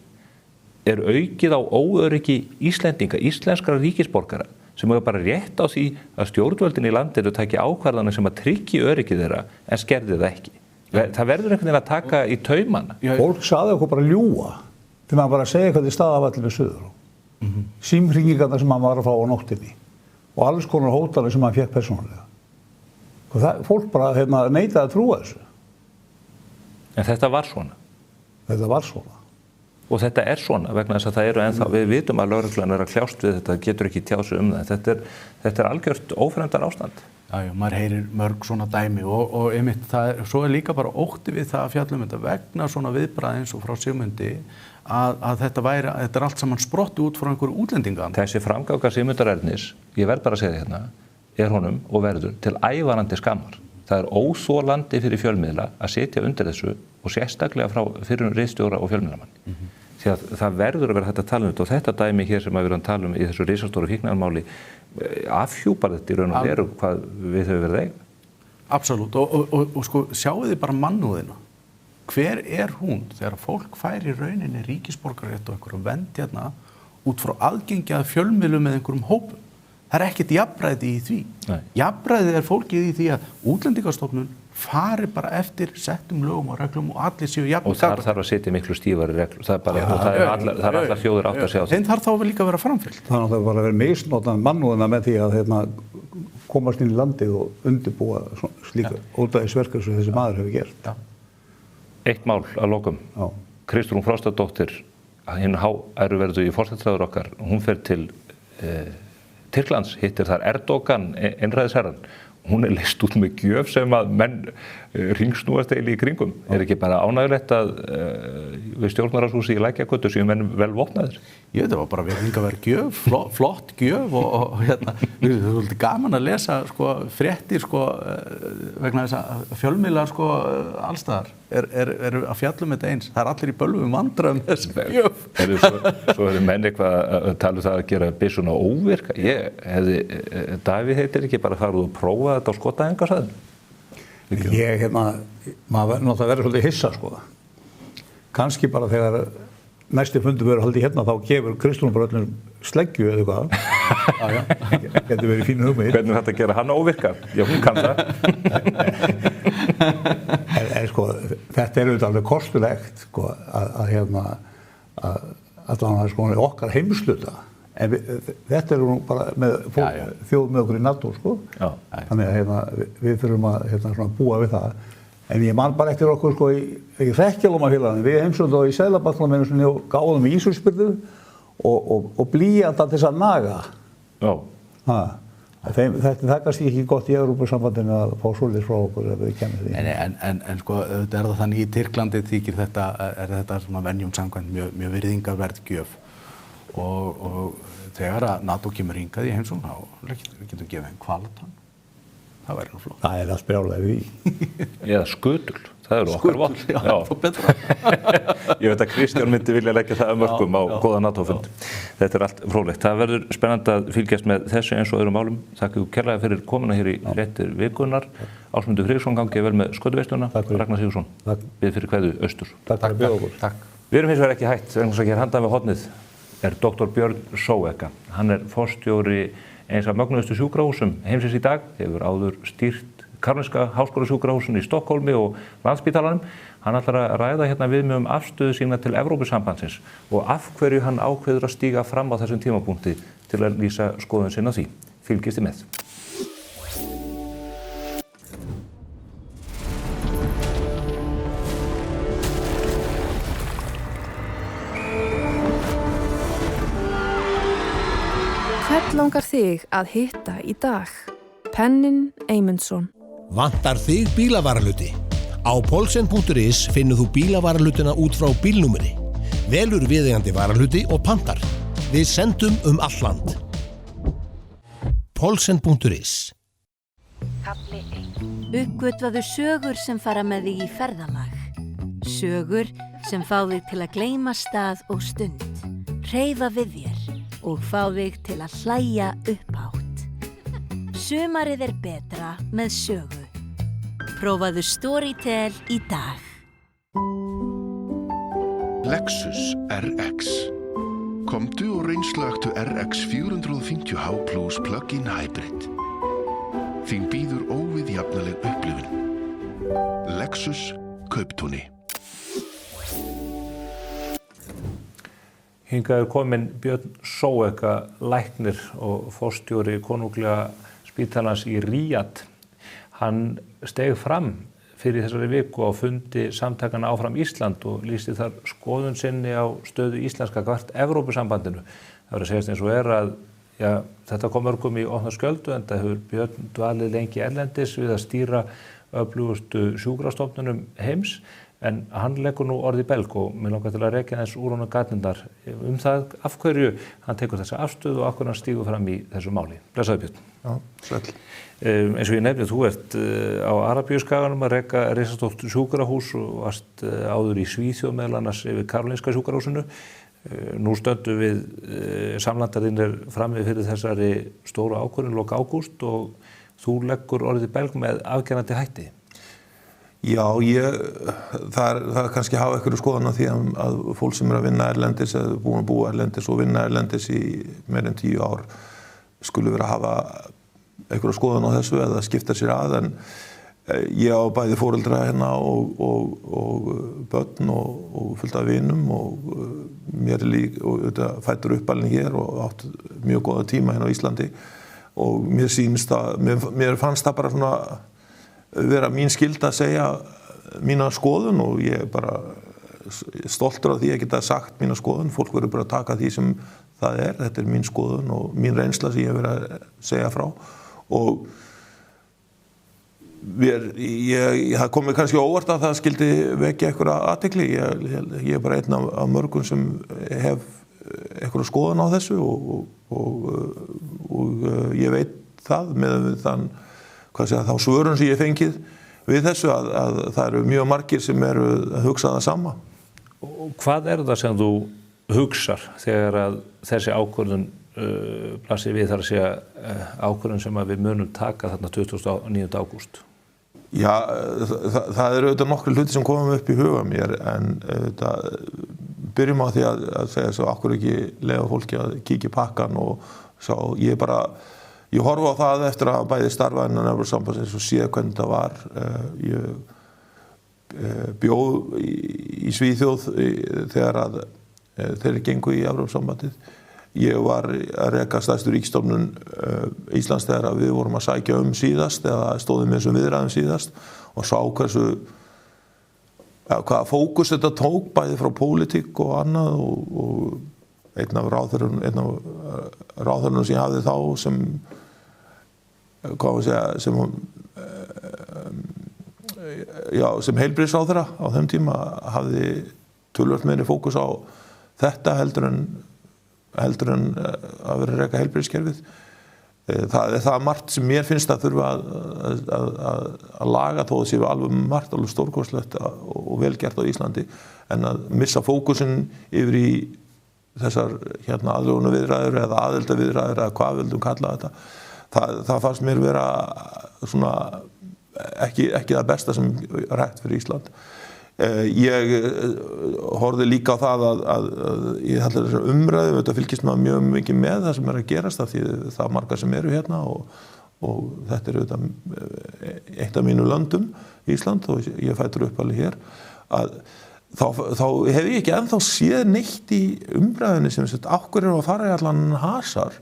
[SPEAKER 3] er aukið á óöryggi Íslendinga, íslenskra ríkisborgara sem hefur bara rétt á því að stjórnvöldin í landinu taki ákvarðanir sem að tryggja öryggi þeirra en skerði það ekki. Það verður einhvern veginn að taka í taumana.
[SPEAKER 19] Fólk saði okkur bara ljúga þegar maður bara segja hvað þið staðafallir með Suðurá. Símhringingarnar sem hann var að fá á nóttinni og alls konar hótanir sem hann fékk persónulega. Fólk bara neitaði að trúa þessu.
[SPEAKER 3] En þetta var svona?
[SPEAKER 19] Þetta var svona.
[SPEAKER 3] Og þetta er svona vegna þess að það eru ennþá, við vitum að lögreglan er að kljást við þetta, getur ekki tjáð sig um það. Þetta er algjört ófremdar ástand.
[SPEAKER 8] Já, maður heyrir mörg svona dæmi og einmitt svo er líka bara ótti við það að fjallum þetta vegna svona viðbragð eins og frá Sigmundi að þetta er allt saman sprotti út frá einhverju útlendingan.
[SPEAKER 3] Þessi framganga Sigmundar Ernis, ég verð bara að segja hérna, er honum og verður til ævarandi skammar. Það er óþolandi fyrir fjölmiðla að sitja undir þessu og sérstaklega frá fyrir ritstjóra og fjölmiðlamanni. Því að það verður að vera hægt að tala um þetta og þetta dæmi hér sem við erum að tala um í þessu risastóru fíknarmáli afhjúpar þetta í raun og veru hvað við höfum verið að eiga.
[SPEAKER 8] Absolutt og sko sjáu þið bara mannúðina. Hver er hún þegar fólk fær í rauninni ríkisborgararétt og einhverjum vernd hérna út frá aðgengi að fjölmiðlum með einhverjum hópum? Það er ekkert jafnræði í því. Nei. Jafnræði er fólkið í því að Útlendingastofnun fari bara eftir settum lögum og reglum og allir séu jafn.
[SPEAKER 3] Og þar þarf að setja miklu stífari reglur. Það er allar þjóðir átt að sjá það.
[SPEAKER 8] Þeim þarf þá líka að vera framfylgt.
[SPEAKER 19] Það er náttúrulega bara að vera misnotað mannúðina með því að komast inn í landið og undirbúa slíka ódæðisverkar sem þessi maður hefur gert.
[SPEAKER 3] Já. Eitt mál að lokum. Kristrún Frostadóttir, hinn æruverðu í forsætisráðherra okkar, hún fer til Tyrklands, hittir þar Erdogan, einræðisherrann. Hún er leyst út með gjöf sem að menn hringsnúast eiginlega í kringum. Er ekki bara ánægjulegt að við stjórnarráðshúsi í Lækjargötu séu menn vel vopnaðir?
[SPEAKER 8] Þetta var bara virðingarverð gjöf, flott gjöf og hérna, við erum svolítið gaman að lesa fréttir vegna þess að fjölmiðlar allstaðar eru að fjalla þetta eins. Það er allir í bölvum vandræðum þessi gjöf.
[SPEAKER 3] Svo eru menn eitthvað að tala um það að gera byssuna óvirka. Davíð heitir ekki bara farið og prófa þetta á skotæðingarsvæðinu?
[SPEAKER 19] Maður náttúrulega verður svolítið hissa kannski bara þegar næsti fundur verður haldið hérna þá gefur Kristrún bara öllum sleggju eða eitthvað. Getur verið fínu hugmynd.
[SPEAKER 3] Hvernig þetta gera hann óvirka? Já, hún kann það.
[SPEAKER 19] Þetta er auðvitað alveg kostulegt allan sko okkar heimsluta. En þetta nú bara með þjóð með okkur í NATO, sko. Þannig að við þurfum að svona búa við það. En ég man bara eftir okkur, sko, í Hrekkjalómafélaginu. Við heimsóttum í Seðlabankanum einu sinni og gáðum í ísúlspyrðu og blýanta til þess að naga.
[SPEAKER 3] Já.
[SPEAKER 19] Það kannski ekki gott í Evrópusambandinu að fá svoleiðis frá okkur ef við kemur því.
[SPEAKER 8] En sko, auðvitað það þannig í Tyrklandi þykir þetta svona venjum samkvæmt mjög virðingarverð gjöf og þegar að NATO kemur hingað í heimsókn þá getum gefið þeim hvalatann. Það væri nú flott.
[SPEAKER 19] Það allt brjálæði því.
[SPEAKER 3] Eða skutul, það eru okkar vopn.
[SPEAKER 8] Já, það betra.
[SPEAKER 3] Ég veit að Kristján myndi vilja leggja það að mörkum á góða NATO-fund. Þetta allt fróðlegt. Það verður spennandi að fylgjast með þessu eins og öðrum málum. Þakka ykkur kærlega fyrir komuna hér í Fréttir vikunnar. Ásmundur Friðriksson gangi vel með skötuveisluna. Ragnar Sigurðsson, bið fyrir kveðju austur.
[SPEAKER 19] Takk fyrir að bjóða okkur.
[SPEAKER 3] Takk. Við erum hins vegar ekki hætt, vegna þess að hér handan við hornið er Dr. Björn Sóeka. Hann forstjóri eins af mögnuðustu sjúkrahúsum heimsins í dag, hefur áður stýrt Karolinska háskólasjúkrahúsinu í Stokkólmi og Landspítalanum. Hann ætlar að ræða hérna við mig afstöðu sína til Evrópusambandsins og af hverju hann ákveður að stíga fram á þessum tímapunkti til að lýsa skoðun sinna á því. Fylgist þið með.
[SPEAKER 20] Hvern langar þig að hitta í dag? Pennin Eymundsson.
[SPEAKER 21] Vantar þig bílavarahluti? Á Poulsen.is finnur þú bílavarahlutina út frá bílnúmeri. Velur viðeigandi varahluti og pantar. Við sendum all land. Poulsen.is.
[SPEAKER 22] Kafli 1. Uppgötvaðu sögur sem fara með þig í ferðalag. Sögur sem fá þig til að gleyma stað og stund. Hreyfa við þér og fá þig til að hlæja upphátt. Sumarið betra með sögu. Prófaðu Storytel í dag.
[SPEAKER 23] Lexus RX. Komdu og reynslögtu RX 450h Plus Plug-in Hybrid. Þín býður óviðjafnaleg upplifun. Lexus Kauptúni.
[SPEAKER 3] Hingað komin Björn Sóeka, læknir og forstjóri konunglega spítalans í Ríad. Hann steig fram fyrir þessari viku á fundi samtakana Áfram Ísland og lýsti þar skoðun sinni á stöðu íslenska gagnvart Evrópusambandinu. Það verður að segjast eins og að þetta kom mörgum í opna skjöldu en það hefur Björn dvalið lengi erlendis við að stýra öflugustu sjúkrastofnunum heims. En hann leggur nú orð í belg og mér langar til að rekja þess úr honum gatnirnar það af hverju hann tekur þessa afstöðu og af hverju hann stígur fram í þessu máli. Blessaðu Björn.
[SPEAKER 24] Já, sæll.
[SPEAKER 3] Eins og ég nefni, þú ert á Arabíuskaganum að reka risastórt sjúkrahús og varst áður í Svíþjóð meðal annars yfir Karolinska sjúkrahúsinu. Nú stöndum við samlandarðinir frammi fyrir þessari stóru ákvörðun lok ágúst og þú leggur orð í belg með afgerandi hætti.
[SPEAKER 24] Já, það kannski hafa einhverju skoðun á því að fólk sem að vinna erlendis eða búin að búa erlendis og vinna erlendis í meir en 10 ár skulle vera að hafa einhverju skoðun á þessu eða skipta sér að en ég á bæði foreldra hérna og börn og fullt af vinum og mér fæddur uppalinn hér og átt mjög góða tíma hérna á Íslandi og mér fannst það bara svona vera mín skylda að segja mína skoðun og ég er bara stoltur af því að geta sagt mína skoðun. Fólk verður bara að taka því sem það er. Þetta er mín skoðun og mín reynsla sem ég hef verið að segja frá. Og það kom mér kannski óvart að það skildi vekja einhverja athygli. Ég er bara einn af mörgum sem hef einhverja skoðun á þessu og ég veit það með þann þá svörun sem ég fengið við þessu að það eru mjög margir sem eru að hugsa það sama.
[SPEAKER 3] Og hvað er það sem þú hugsar þegar að þessi ákvörðun blasir við þar að segja ákvörðun sem að við munum taka þarna 29. ágúst?
[SPEAKER 24] Já, það eru auðvitað nokkru hluti sem komum upp í huga mér en byrjum á því að segja svo okkur ekki leyfa fólki að kíkja í pakkan og svo ég horfa á það eftir að bæði starfa innan Evrópusambandsins og sé hvernig það var. Ég bjó í Svíþjóð þegar að þeir gengu í Evrópusambandið. Ég var að reka stærstu ríkisstofnun Íslands þegar við vorum að sækja síðast eða stóðum með þessum viðræðum síðast og sá hvaða fókus þetta tók bæði frá pólitík og annað og einn af ráðherrunum sem ég hafði þá sem heilbrigðisráðherra á þeim tíma hafði töluvert meiri fókus á þetta heldur en að vera að reka heilbrigðiskerfið. Það er margt sem mér finnst að þurfa að laga þó að séu alveg margt alveg stórkostlegt og vel gert á Íslandi en að missa fókusinn yfir í þessar aðlögunarviðræður eða aðildarviðræður eða hvað vildum kalla þetta. Það fannst mér vera svona ekki það besta sem rætt fyrir Ísland. Ég horfði líka á það að ég allir þessar umræðu, þetta fylgist maður mjög mikið með það sem að gerast af því það margar sem eru hérna og þetta er eitt af mínu löndum, Ísland, og ég fættur upp alveg hér, að þá hef ég ekki ennþá séð neitt í umræðunni sem sagt, okkur að fara í allan hasar,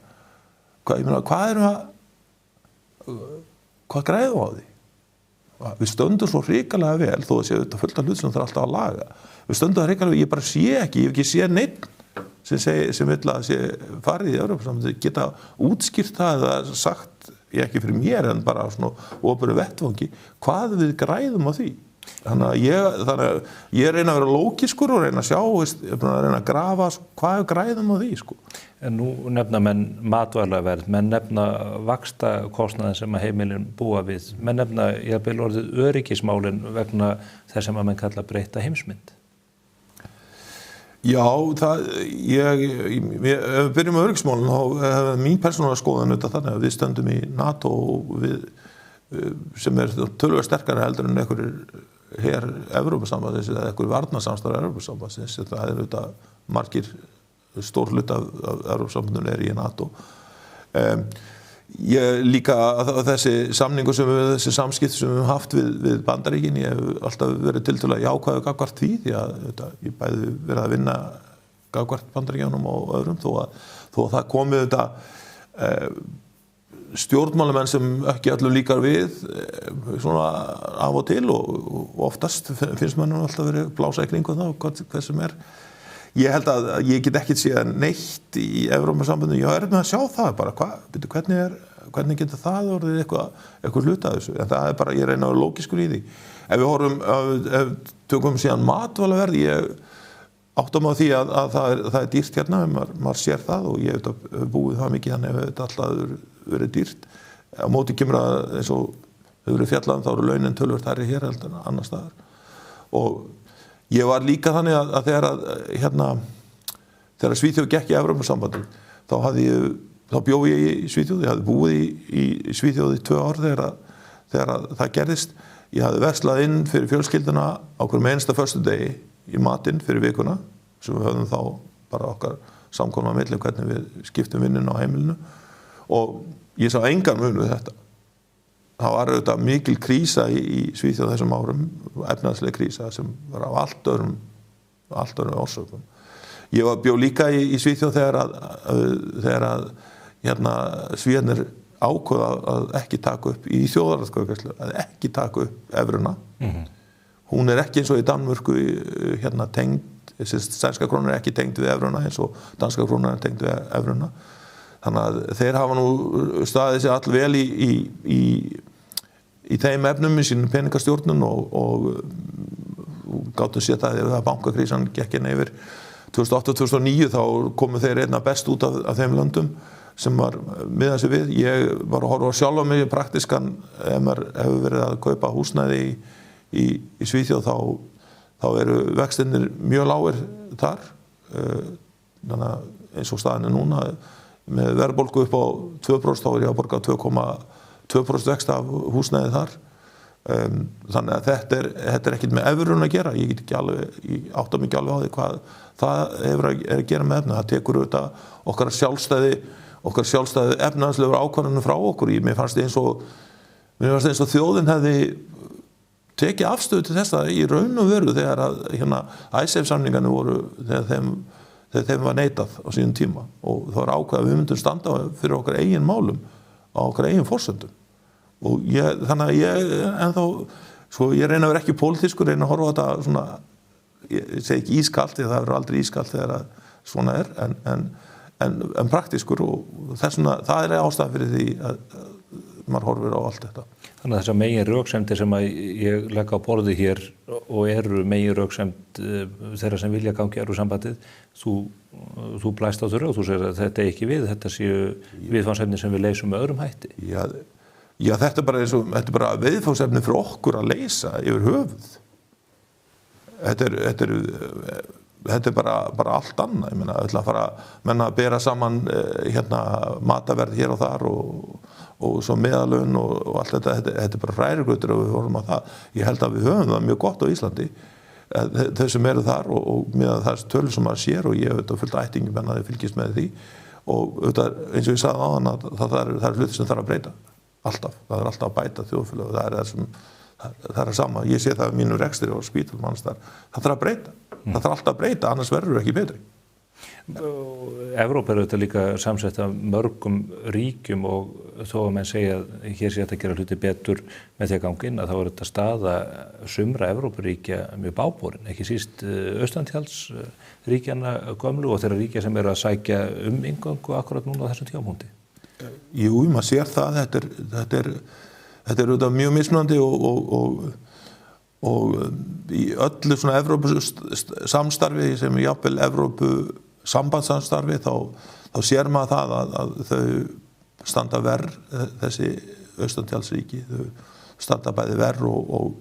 [SPEAKER 24] hvað græðum á því? Við stöndum svo hrikalega vel þó að séu þetta fullt af hlut sem það er alltaf að laga. Við stöndum það hrikalega vel, ég bara sé ekki, ég hef ekki séð neitt sem vill að sé farið í Evrópusambandið, geta útskýrt það eða sagt, ekki fyrir mér en bara svona opinberum vettvangi, hvað við græðum á því. Þannig að ég reyna að vera lókiskur og reyna að sjá, reyna að grafa hvað græðum á því, sko.
[SPEAKER 3] En nú nefna menn matvælaverð, menn nefna vaxtakostnaðinn sem að heimilin búa við, menn nefna jafnvel orðið öryggismálin vegna þess sem að menn kalla breytta heimsmynd. Já, ef við byrjum á öryggismálin, þá er mín persónulega skoðun þannig að við stöndum í NATO sem er töluvert sterkari heldur en einhverjir her Evrópusambandsins eða einhverjir varnarsamstarf Evrópusambandsins. Það er auðvitað margir stór hluti af Evrópusambandinu er í NATO. Ég líka þessi samningur þessi samskipti sem við höfum haft við Bandaríkin, ég hef alltaf verið tiltölulega jákvæður gagnvart því því að ég bæði verið að vinna gagnvart Bandaríkjunum og öðrum þó að það komið þetta stjórnmálamenn sem ekki öllum líkar við svona af og til og oftast finnst mannum alltaf verið blása í kringum það hvað sem er. Ég held að ég get ekkert séð neitt í Evrópusambandinu, ég er með að sjá það bara, hvernig getur það orðið eitthvað hluta af þessu, en það er bara, ég reyna að vera lókiskur í því. Ef við horfum, tökum síðan matvælaverð, ég áttum á því að það er dýrt hérna, maður sér það og ég hef búið það mikið þannig að þetta alltaf verið dýrt. Á móti kemur að eins og hefur verið fjallað þá eru launin töluvert hærri hér heldur en annars staðar. Og ég var líka þannig að þegar Svíþjóð gekk í Evrópusambandið, þá bjó ég í Svíþjóð, ég hafði búið í Svíþjóð í 2 ár þegar það gerðist. Ég hafði verslað inn fyrir fjölskylduna á hverjum einasta föstudegi í matinn fyrir vikuna, sem við höfðum þá bara okkar samkomna milli hvernig við skiptum vinninu á heimilinu og ég sá engan mun við þetta. Það var auðvitað mikil krísa í Svíþjóð þessum árum, efnahagsleg krísa sem var af allt öðrum orsökum. Ég bjó líka í Svíþjóð þegar að Svíarnir ákveða að ekki taka upp í þjóðaratkvæðagreiðslu, að ekki taka upp evruna. Hún er ekki eins og í Danmörku tengd, sænska krónan er ekki tengd við evruna eins og danska krónan er tengd við evruna. Þannig að þeir hafa nú staðið sér all vel í þeim efnum í sínum peningastjórnun og gátum séð það þegar bankakrísan gekk inn yfir 2008-2009 þá komu þeir einna best út af þeim löndum sem var miðað sig við. Ég var að horfa sjálf á mig praktiskan ef maður hefur verið að kaupa húsnæði í Svíþjóð þá eru vextirnir mjög lágir þar. Þannig að eins og staðan er núna með verðbólgu upp á 2% þá er ég að borga 2% vext af húsnæði þar. Þannig að þetta er ekkert með evrun að gera. Ég átta mig ekki alveg á því hvað það er að gera með efni. Það tekur auðvitað okkar sjálfstæði efnahagslegur ákvarðanir frá okkur. Mér fannst eins og þjóðin hefði tekið afstöðu til þess að í raun og veru þegar að ICEF-samningarnir voru þegar þeim
[SPEAKER 24] þegar þeim var neitað á sínum tíma og það var ákveðið að við myndum standa fyrir okkar eigin málum á okkar eigin forsendum og þannig að ég ennþá sko ég reyna að vera ekki pólitískur, reyna að horfa á þetta svona, ég segi ekki ískalt því það verður aldrei ískalt þegar að svona en praktískur og þessuna það ástæðan fyrir því að maður horfir á allt þetta.
[SPEAKER 3] Þannig að þessar megin röksemdir sem að ég legg á borði hér og eru megin röksemd þeirra sem vilja gangi Evrópusambandið, þú blæst á þau og þú segir að þetta ekki við, þetta séu viðfangsefni sem við leysum með öðrum hætti.
[SPEAKER 24] Já, þetta er bara viðfangsefni fyrir okkur að leysa yfir höfuð. Þetta er bara allt annað, ég meina, ætla að fara menna að bera saman mataverð hér og þar og svo meðalaun og allt þetta er bara hrærigrautur og við horfum á það. Ég held að við höfum það mjög gott á Íslandi, þau sem eru þar og með það tölur sem maður sér og ég hef fullt ættingum en að þið fylgist með því og eins og ég sagði áðan að það er hluti sem þarf að breyta, alltaf, það er alltaf að bæta þjóðfélag og það er sama, ég sé það á mínu rekstri og spítalum annars þar, það þarf að breyta, það þarf alltaf að breyta, annars verður ekki betri.
[SPEAKER 3] Evrópa er auðvitað líka samsett af mörgum ríkjum og þó að menn segja að hér sé þetta að gera hluti betur með því að ganga inn að þá er þetta staða sumra Evrópuríkja mjög báborin, ekki síst austantjalsríkjana gömlu og þeirra ríkja sem eru að sækja inngöngu akkurat núna á þessum tímapunkti.
[SPEAKER 24] Jú, maður sér það, þetta er auðvitað mjög mismunandi og í öllu svona Evrópusamstarfi sem er jafnvel Evrópusambandssamstarfi þá sér maður það að þau standa verr, þessi austantjalsríki, þau standa bæði verr og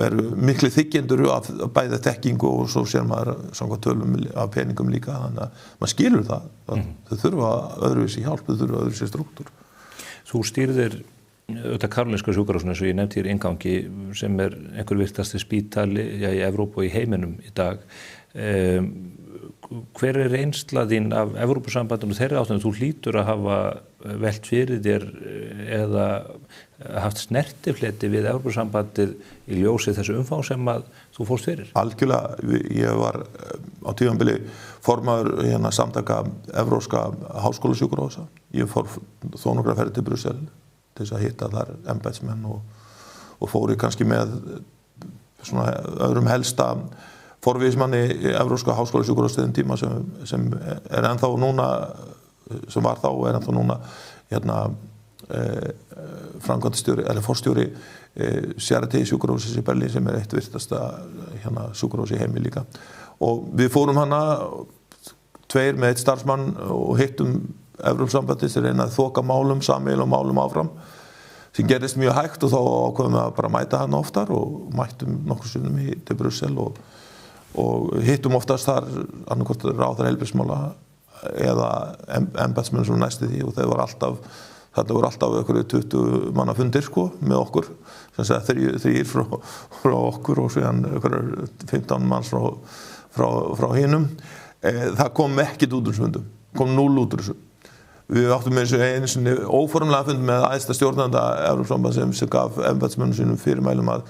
[SPEAKER 24] eru miklu þiggjendur af bæði þekkingu og svo sér maður samkvæmt tölum af peningum líka, þannig að maður skilur það, þau þurfa öðruvísi hjálp, þau þurfa öðruvísi struktúr.
[SPEAKER 3] Þú stýrðir auðvitað Karolinska sjúkrahúsinu eins og ég nefndi hér inngangi sem er einhver virtasti spítali í Evrópu og í heiminum í dag. Hver er reynsla þín af Evrópusambandinu þeirra áttunum? Þú hlýtur að hafa velt fyrir þér eða haft snertifleti við Evrópusambandið í ljósi þessu umfang sem að þú fórst fyrir?
[SPEAKER 24] Algjörlega, ég var á tímabili formaður samtaka evrópska háskólasjúkrahúsa. Ég fór þó nokkra ferðir til Brussel til þess að hitta þar embættismenn og fór ég kannski með svona öðrum helsta forvísmanni evrópska háskólasjúkrahúsins tíma sem er ennþá núna, sem var þá og er ennþá núna framkvæmdastjóri eller forstjóri Charité sjúkrahússins í Berlín sem er eitt virtasta sjúkrahús í heimi líka. Og við fórum hana tveir með eitt starfsmann og hittum Evrópusambandið til að reyna að þoka málum, sameiginlegum málum áfram sem gerðist mjög hægt og þá ákveðum við að bara mæta hann oftar og mættum nokkrum sinnum til Brussel og hittum oftast þar annarkvort ráðherra heilbrigðismála eða embættismenn sem næstu því og þetta voru alltaf einhverju 20 manna fundir með okkur sem segja þrír frá okkur og síðan einhverju 15 manns frá hinum. Það kom ekkert út úr þessum fundum, kom 0 út úr þessu. Við áttum einu sinni óformlega fund með æðsta stjórnanda Evrópusambandsins sem gaf embættismönnum sínum fyrirmælum að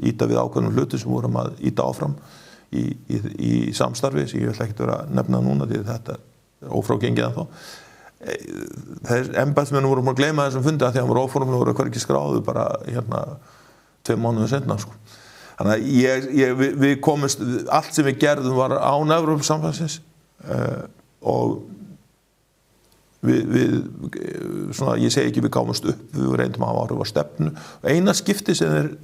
[SPEAKER 24] ýta við ákveðnum hluti sem vorum að ýta áfram í samstarfi sem ég ætla ekkert vera að nefna núna því þetta er ófrágengið ennþá. Embættismönnum vorum að gleyma þessum fundi að því að hann voru óformlega voru hvergi skráðu bara 2 mánuðum seinna Þannig að við komumst, allt sem við gerðum var án Evrópusambandsins og ég segi ekki við gáumst upp, við reyndum að hafa áhrif á stefnu. Eina skipti sem þeir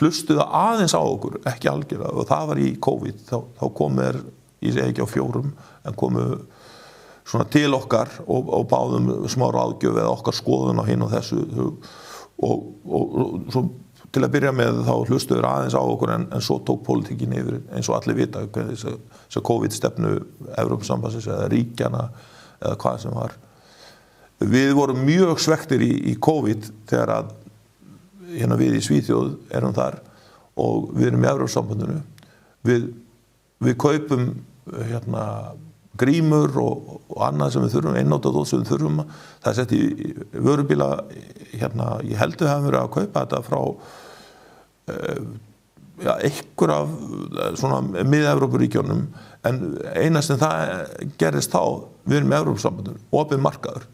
[SPEAKER 24] hlustuðu aðeins á okkur, ekki algjörlega, og það var í COVID, þá komu þeir, ég segi ekki á 4, en komu svona til okkar og báðum smá ráðgjöf eða okkar skoðun á hinn og þessu og svo til að byrja með þá hlustuður aðeins á okkur en svo tók pólitíkin yfir eins og allir vita þess að COVID-stefnu Evrópusambandsins eða ríkjana eða hvað sem var. Við vorum mjög svektir í COVID þegar að við í Svíþjóð erum þar og við erum í Evrópusambandinu. Við kaupum grímur og annað sem við þurfum, einnótadót sem við þurfum. Það er sett í vörubíla, ég held við hefum verið að kaupa þetta frá einhver af svona mið-Evrópuríkjónum, en eina sem það gerist þá, við erum með Evrópusambandinu, opið markaður,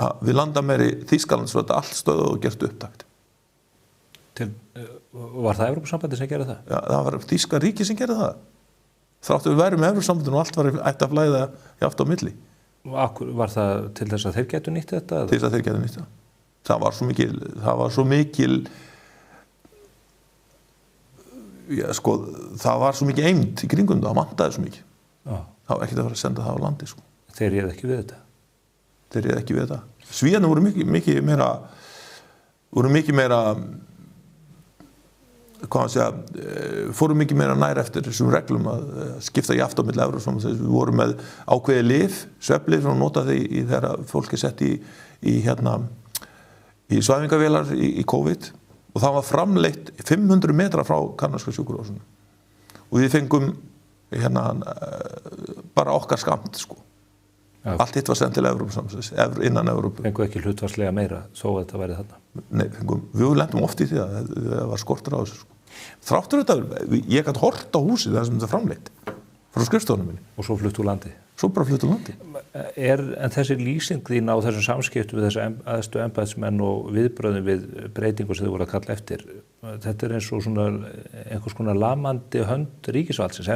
[SPEAKER 24] að við landamæri Þýskalands var þetta allt stöðu og gert upptakt.
[SPEAKER 3] Var það Evrópusambandið sem gerði það?
[SPEAKER 24] Já, það var Þýska ríki sem gerði það. Þráttu við værum með Evrópusambandinu og allt var ætti að flæða jáft á milli.
[SPEAKER 3] Var það til þess að þeir getu nýtt þetta?
[SPEAKER 24] Til þess að þeir getu nýtt þetta. Það var svo mikil já, sko, það var svo mikið eymd í kringum það vantaði svo mikið. Já. Það var ekkert að fara að senda það á landi, sko.
[SPEAKER 3] Þeir réðu ekki við þetta?
[SPEAKER 24] Þeir réðu ekki við þetta. Svíarnir voru mikið meira hvað að segja, fóru mikið meira nær eftir þessum reglum að skipta jáft á milli Evrópusambandsins. Við vorum með ákveðið lyf, svefnlyf, og nota þau þegar fólk sett í svæfingavélar í COVID. Og það var framleitt 500 metra frá kanadska sjúkrahúsinu. Og við fengum bara okkar skamt, sko. Ja. Allt hitt var sendt til Evrópusambandsins, innan Evrópu.
[SPEAKER 3] Fengu ekki hlutfallslega meira, þó að þetta væri þarna?
[SPEAKER 24] Nei, við lentum oft í því að það var skortur á þessu, sko. Þráttur þetta, ég gæti hort á húsið þar sem þetta framleitt, frá skrifstofunum minni.
[SPEAKER 3] Og svo flutt úr landi?
[SPEAKER 24] Svo bara flutt úr landi.
[SPEAKER 3] En þessi lýsing þín á þessum samskiptum við þessu æðstu embættismenn og viðbröðum við breytingu sem þið voru að kalla eftir, þetta eins og svona einhvers konar lamandi hönd ríkisvaldsins.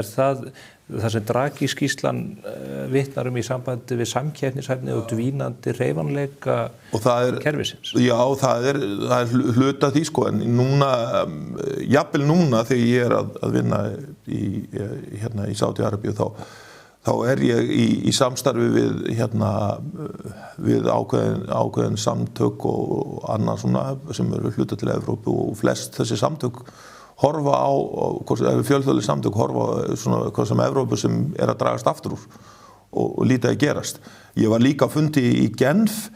[SPEAKER 3] Það sem Draghi-skýrslan vitnar í sambandi við samkeppnishæfni og dvínandi hreyfanleika kerfisins? Já, það er hluta því, sko, en núna, jafnvel núna þegar ég að vinna í Sádi-Arabíu, þá ég í samstarfi við ákveðin samtök og annað svona sem eru hluta til Evrópu, og flest þessi samtök horfa á, fjölþjóðleg samtök horfa svona hvað sem Evrópu sem að dragast aftur úr og lítið að gerast. Ég var líka á fundi í Genf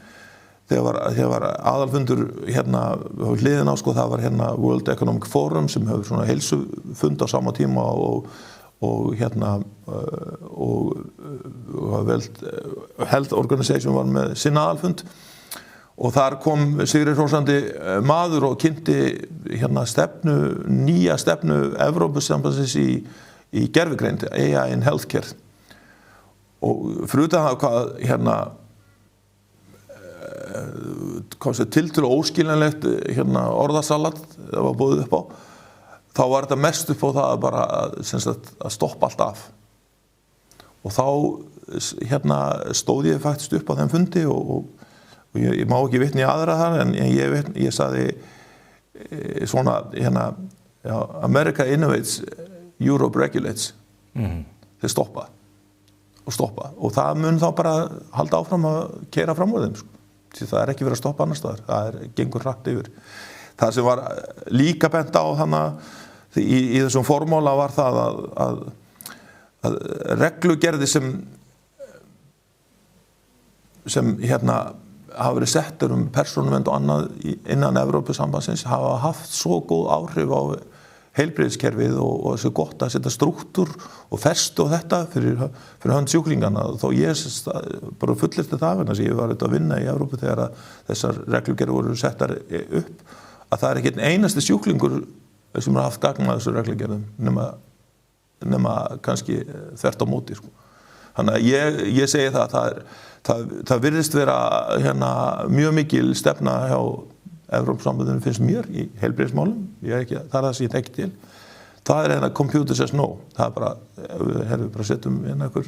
[SPEAKER 3] þegar var aðalfundur hliðin á, sko, það var World Economic Forum sem hefur svona heilsufund á sama tíma og Health Organization var með sinn aðalfund, og þar kom Sigrid hrósandi maður og kynnti nýja stefnu Evrópusambandsins í gervigreind, AI in Healthcare. Og fyrir utan það hvað tiltölulega óskiljanlegt orðasalat það var boðið upp á, þá var þetta mest upp á það að bara að stoppa allt af. Og þá stóð ég faktisk upp á þeim fundi og ég má ekki vitna í aðra þar, en ég sagði svona America innovates, Europe regulates. Þeir stoppa og það mun þá bara halda áfram að keyra fram úr þeim, sko. Því það ekki verið að stoppa annars staðar, það gengur hratt yfir. Það sem var líka bent á í þessum formála var það að reglugerði sem hafa verið settur persónuvernd og annað innan Evrópusambandsins hafa haft svo góð áhrif á heilbrigðiskerfið og þessi gott að setja strúktúr og festu og þetta fyrir hönd sjúklingana. Þó ég bara fullyrti það vegna sem ég var að vinna í Evrópu þegar þessar reglugerðir voru settar upp, að það ekki einn einasti sjúklingur sem haft gagn að þessu reglugerðum nema kannski þvert á móti, sko. Þannig að ég segi það virðist vera mjög mikil stefna hjá Evrópusambandinu, finnst mér, í heilbrigðismálum. Það er það sem ég þekki til. Það er computer says no. Það er bara, við bara setjum einhver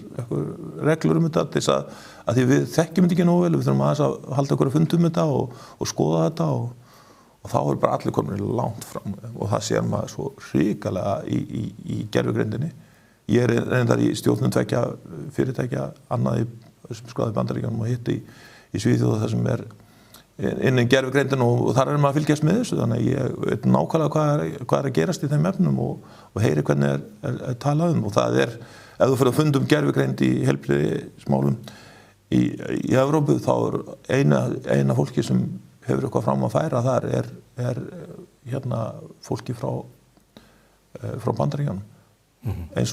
[SPEAKER 3] reglur þetta til þess að því við þekkjum þetta ekki nógu vel, við þurfum aðeins að halda okkur að fundum þetta og skoða þetta og þá er bara allir komin langt fram og það sér maður svo hrikalega í gervigreindinni. Ég er reyndar í stjórnum tveggja fyrirtækja, annað sem skoðaði Bandaríkjunum og hitt í Svíþjóð það sem inn í gervigreindin og þar maður að fylgjast með þessu, þannig að ég veit nákvæmlega hvað að gerast í þeim efnum og heyri hvernig er talað og það ef þú fyrir að fundum gervigreind í heilbrigðismálum í Evrópu, þá eina fólki sem hefur eitthvað fram að færa þar er fólki frá Bandaríkjunum. Eins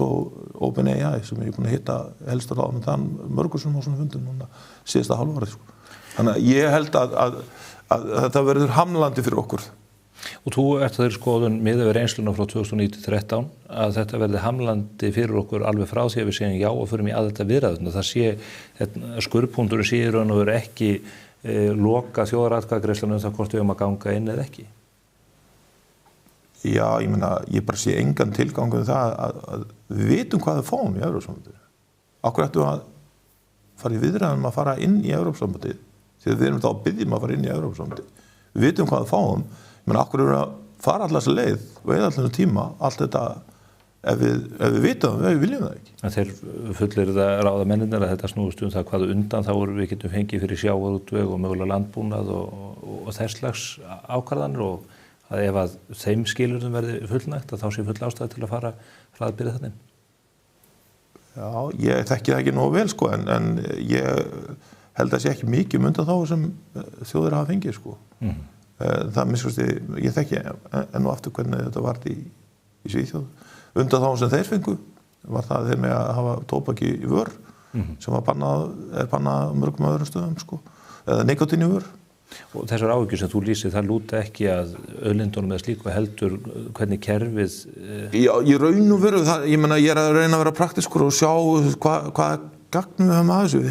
[SPEAKER 3] og OpenAI sem ég búin að hitta helstu ráðum þann mörgur sem á svona fundum núna síðasta hálfárið, sko. Þannig að ég held að þetta verður hamlandi fyrir okkur Og þú ert þeirri skoðun miðað við reynsluna frá 2009-13 að þetta verði hamlandi fyrir okkur alveg frá því að við segjum já og förum í aðelda viðræðurnar. Það sé skurðpunkturinn sé í raun og veru ekki loka þjóðaratkvæðagreiðslan það hvort við að ganga inn eða ekki.
[SPEAKER 24] Já, ég meina, ég bara sé engan tilgang það að við vitum hvað við fáum í Evrópusambandinu. Akkur ættum við að fara í viðræðum að fara inn í Evrópusambandið þegar við erum þá að biðja að fara inn í Evrópusambandið. Við vitum hvað við fáum. Men akkur eru að fara allar þessa leið og eða allar þessa tíma, allt þetta, ef við vitum það, við viljum það ekki.
[SPEAKER 3] En þeir fullir það ráða mennirnir að þetta snúist það hvað undan þá við getum fengið fyrir sjávarútveg og mögulega landbúnað og þess slags ákvarðanir og að ef að þeim skilurðum verði fullnægt að þá sé full ástæða til að fara hraðbyrja þannig.
[SPEAKER 24] Já, ég þekki það ekki nógu vel sko, en ég held að sé ekki mikið undan þá sem þjóðir hafa fengið sko. Það minnst ég þekki enn og aftur hvernig þetta var í Svíþjóð. Undan þá sem þeir fengu var það þeir með að hafa tóbaki í vör sem var bannað mörgum öðrum stöðum sko, eða nikotín í vör.
[SPEAKER 3] Og þessar áhyggjur sem þú lýsir, það lúta ekki að auðlindunum eða slíku heldur hvernig kerfið...
[SPEAKER 24] Já, ég raun og veru, ég meina ég að reyna að vera praktiskur og sjá hvað gagnum við höfum að þessu.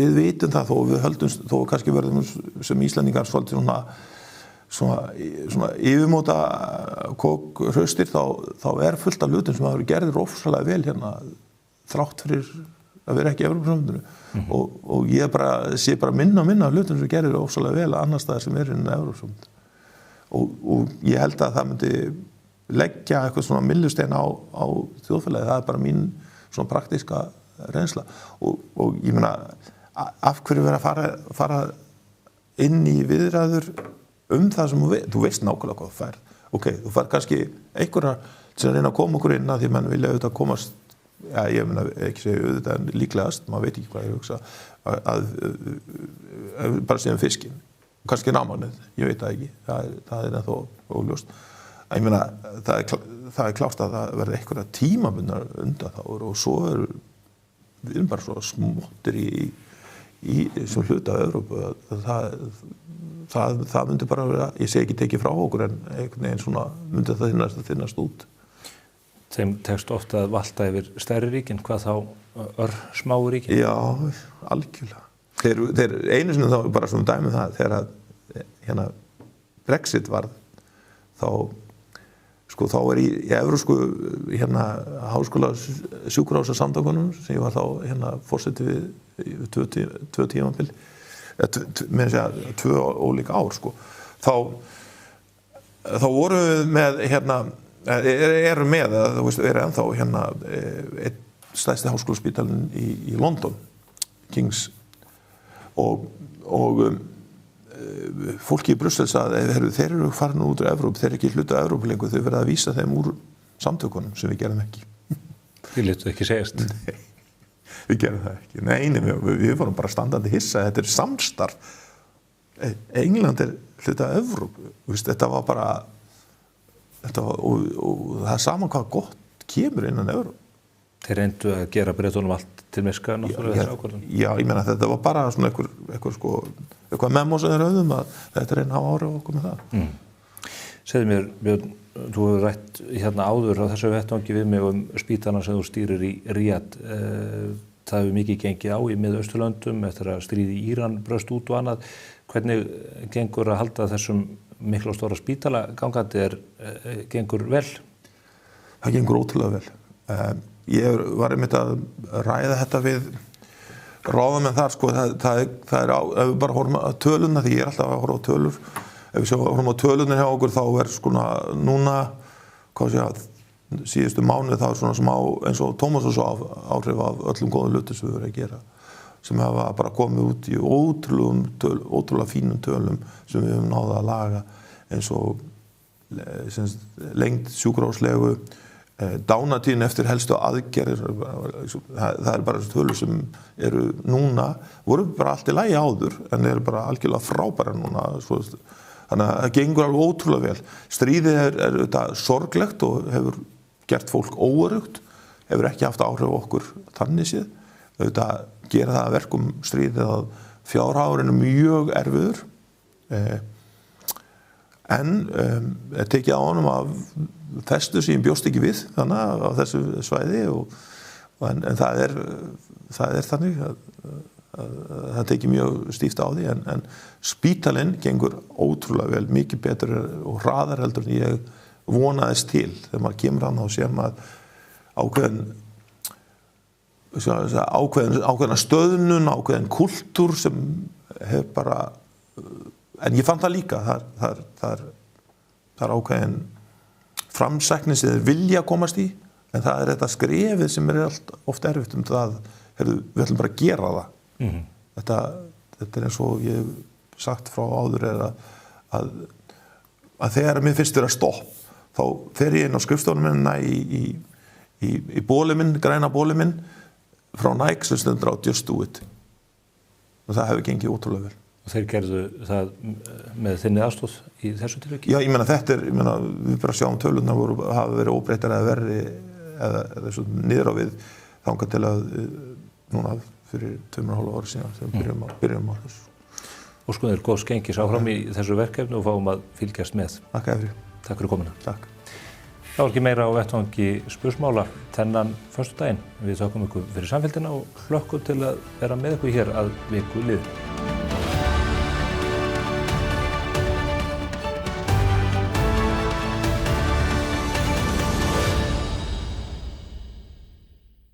[SPEAKER 24] Við vitum það þó við höldum, þó kannski verðum sem Íslendingar svolítið svona yfirmóta kókhraustir þá fullt af hlutum sem hafa gerðir ofsalega vel hérna þrátt fyrir að vera ekki í Evrópusambandinu og ég sé minna hlutum sem gerðir ofsalega vel annars staðar sem innan Evrópusambandinu og ég held að það myndi leggja eitthvað svona millustein á þjóðfélagið, það bara mín svona praktíska reynsla og ég meina af hverju vera að fara inn í viðræður það sem þú veist nákvæmlega hvað þú færð. Ok, þú færð kannski einhverja sem reyna að koma okkur inn að því menn vilja auðvitað komast, já ég meina ekki segja auðvitað en líklegast, maður veit ekki hvað ég hugsa, að bara segjum fiskinn, kannski námannið, ég veit það ekki, það ennþá óljóst. Ég meina, það klárt að það verði einhverja tímabundnar undanþágur og svo við erum bara svo smottir í sem hluta af Evrópu það myndi bara vera, ég segi ekki tekið frá okkur en einhvern veginn svona myndi það þynnast út.
[SPEAKER 3] Þeim tekst ofta að valta yfir stærri ríkin, hvað þá smáu ríkin?
[SPEAKER 24] Já, algjörlega. Þeir einu sinni þá bara svona dæmi það þegar að hérna Brexit varð þá í evrópsku hérna háskóla sjúkrahúsasamtökunum sem ég var þá hérna forseti við tvö tímabil með að segja 2 ólík ár sko. Þá vorum við með hérna erum með þú veist ennþá hérna einn stærsti háskólaspítalinn í London, Kings og fólki í Brussel sagði að þeir eru farin út úr Evrópu, þeir eru ekki hluta af Evrópu lengur, þau verða að vísa þeim úr samtökunum sem við gerum ekki.
[SPEAKER 3] Þið létu ekki segjast.
[SPEAKER 24] Nei, við gerum það ekki. Nei, við vorum bara standandi hissa, þetta er samstarf. England er hluta af Evrópu, þetta var bara, og það er saman hvað gott kemur innan Evrópu.
[SPEAKER 3] Þeir reyndu að gera Bretunum allt til miska náttúrulega þessi ákvörðun.
[SPEAKER 24] Já, ég meina þetta var bara svona eitthvað memo sem þeir höfðum að þetta reyna að hafa áhrif á okkur með það.
[SPEAKER 3] Segðu mér, Björn, þú hefur rætt hérna áður á þessu vettvangi við mig spítalana sem þú stýrir í Ríad. Það hefur mikið gengið á í Mið-Austurlöndum eftir að stríði í Íran bröst út og annað. Hvernig gengur að halda þessum miklu og stóra spítala gangandi gengur vel?
[SPEAKER 24] Það gengur ótrúlega vel. Ég var einmitt að ræða þetta við ráðamenn þar sko, það er ef við bara horfum að töluna, því ég er alltaf að horfa á tölur, ef við horfum á tölunir hjá okkur þá er skona núna, hvað sé að síðustu mánuði þá er svona sem eins og Tómas og svo áhrif af öllum góðum hlutum sem við verðum að gera, sem hafa bara komið út í ótrúlega fínum tölum sem við höfum náða að laga eins og lengd sjúkrahúslegu, dánatíðin eftir helstu aðgerðir, það er bara þessu tölur sem eru núna, voru bara allt í lagi áður en eru bara algjörlega frábæra núna, þannig að það gengur alveg ótrúlega vel. Stríðið er þetta sorglegt og hefur gert fólk óöruggt, hefur ekki haft áhrif á okkur þannig séð, þetta gera það að verkum stríðið að fjárhagurinn er mjög erfiður, En tekið á honum af festu sem ég bjóst ekki við þannig á þessu svæði en það er þannig að það tekið mjög stíft á því en spítalinn gengur ótrúlega vel, mikið betur og hraðar heldur en ég vonaðist til. Þegar maður kemur hann þá sér maður ákveðna stöðnun, ákveðin kultúr sem hef bara, en ég fann það líka, það er ákveðin framsækni sem þeir vilja komast í, en það er þetta skrefið sem oft erfitt það, við ætlum bara að gera það. Þetta er eins og ég hef sagt frá áður að þegar mér finnst vera stopp, þá fer ég inn á skrifstofunum minna í bólið minn, græna bólið minn, frá Nike sem stendur á Just Do It. Og það hefur gengið ótrúlega vel.
[SPEAKER 3] Og þeir gerðu það með þinni aðstoð í þessu tilviki?
[SPEAKER 24] Já, ég meina við bara sjáum tölurnar hafa verið óbreyttar eða verri eða svo niður á við þangað til að núna fyrir 2,5 ári síðan þegar byrjum á þessu.
[SPEAKER 3] Og sko þér góðs gengis áfram í þessu verkefni og fáum að fylgjast með.
[SPEAKER 24] Takk
[SPEAKER 3] fyrir komuna.
[SPEAKER 24] Takk.
[SPEAKER 3] Það var ekki meira á vettvangi spursmála þennan föstudaginn. Við þökkum ykkur fyrir samfélgina og hlökkum til að vera með ykkur hér að viku liðinni.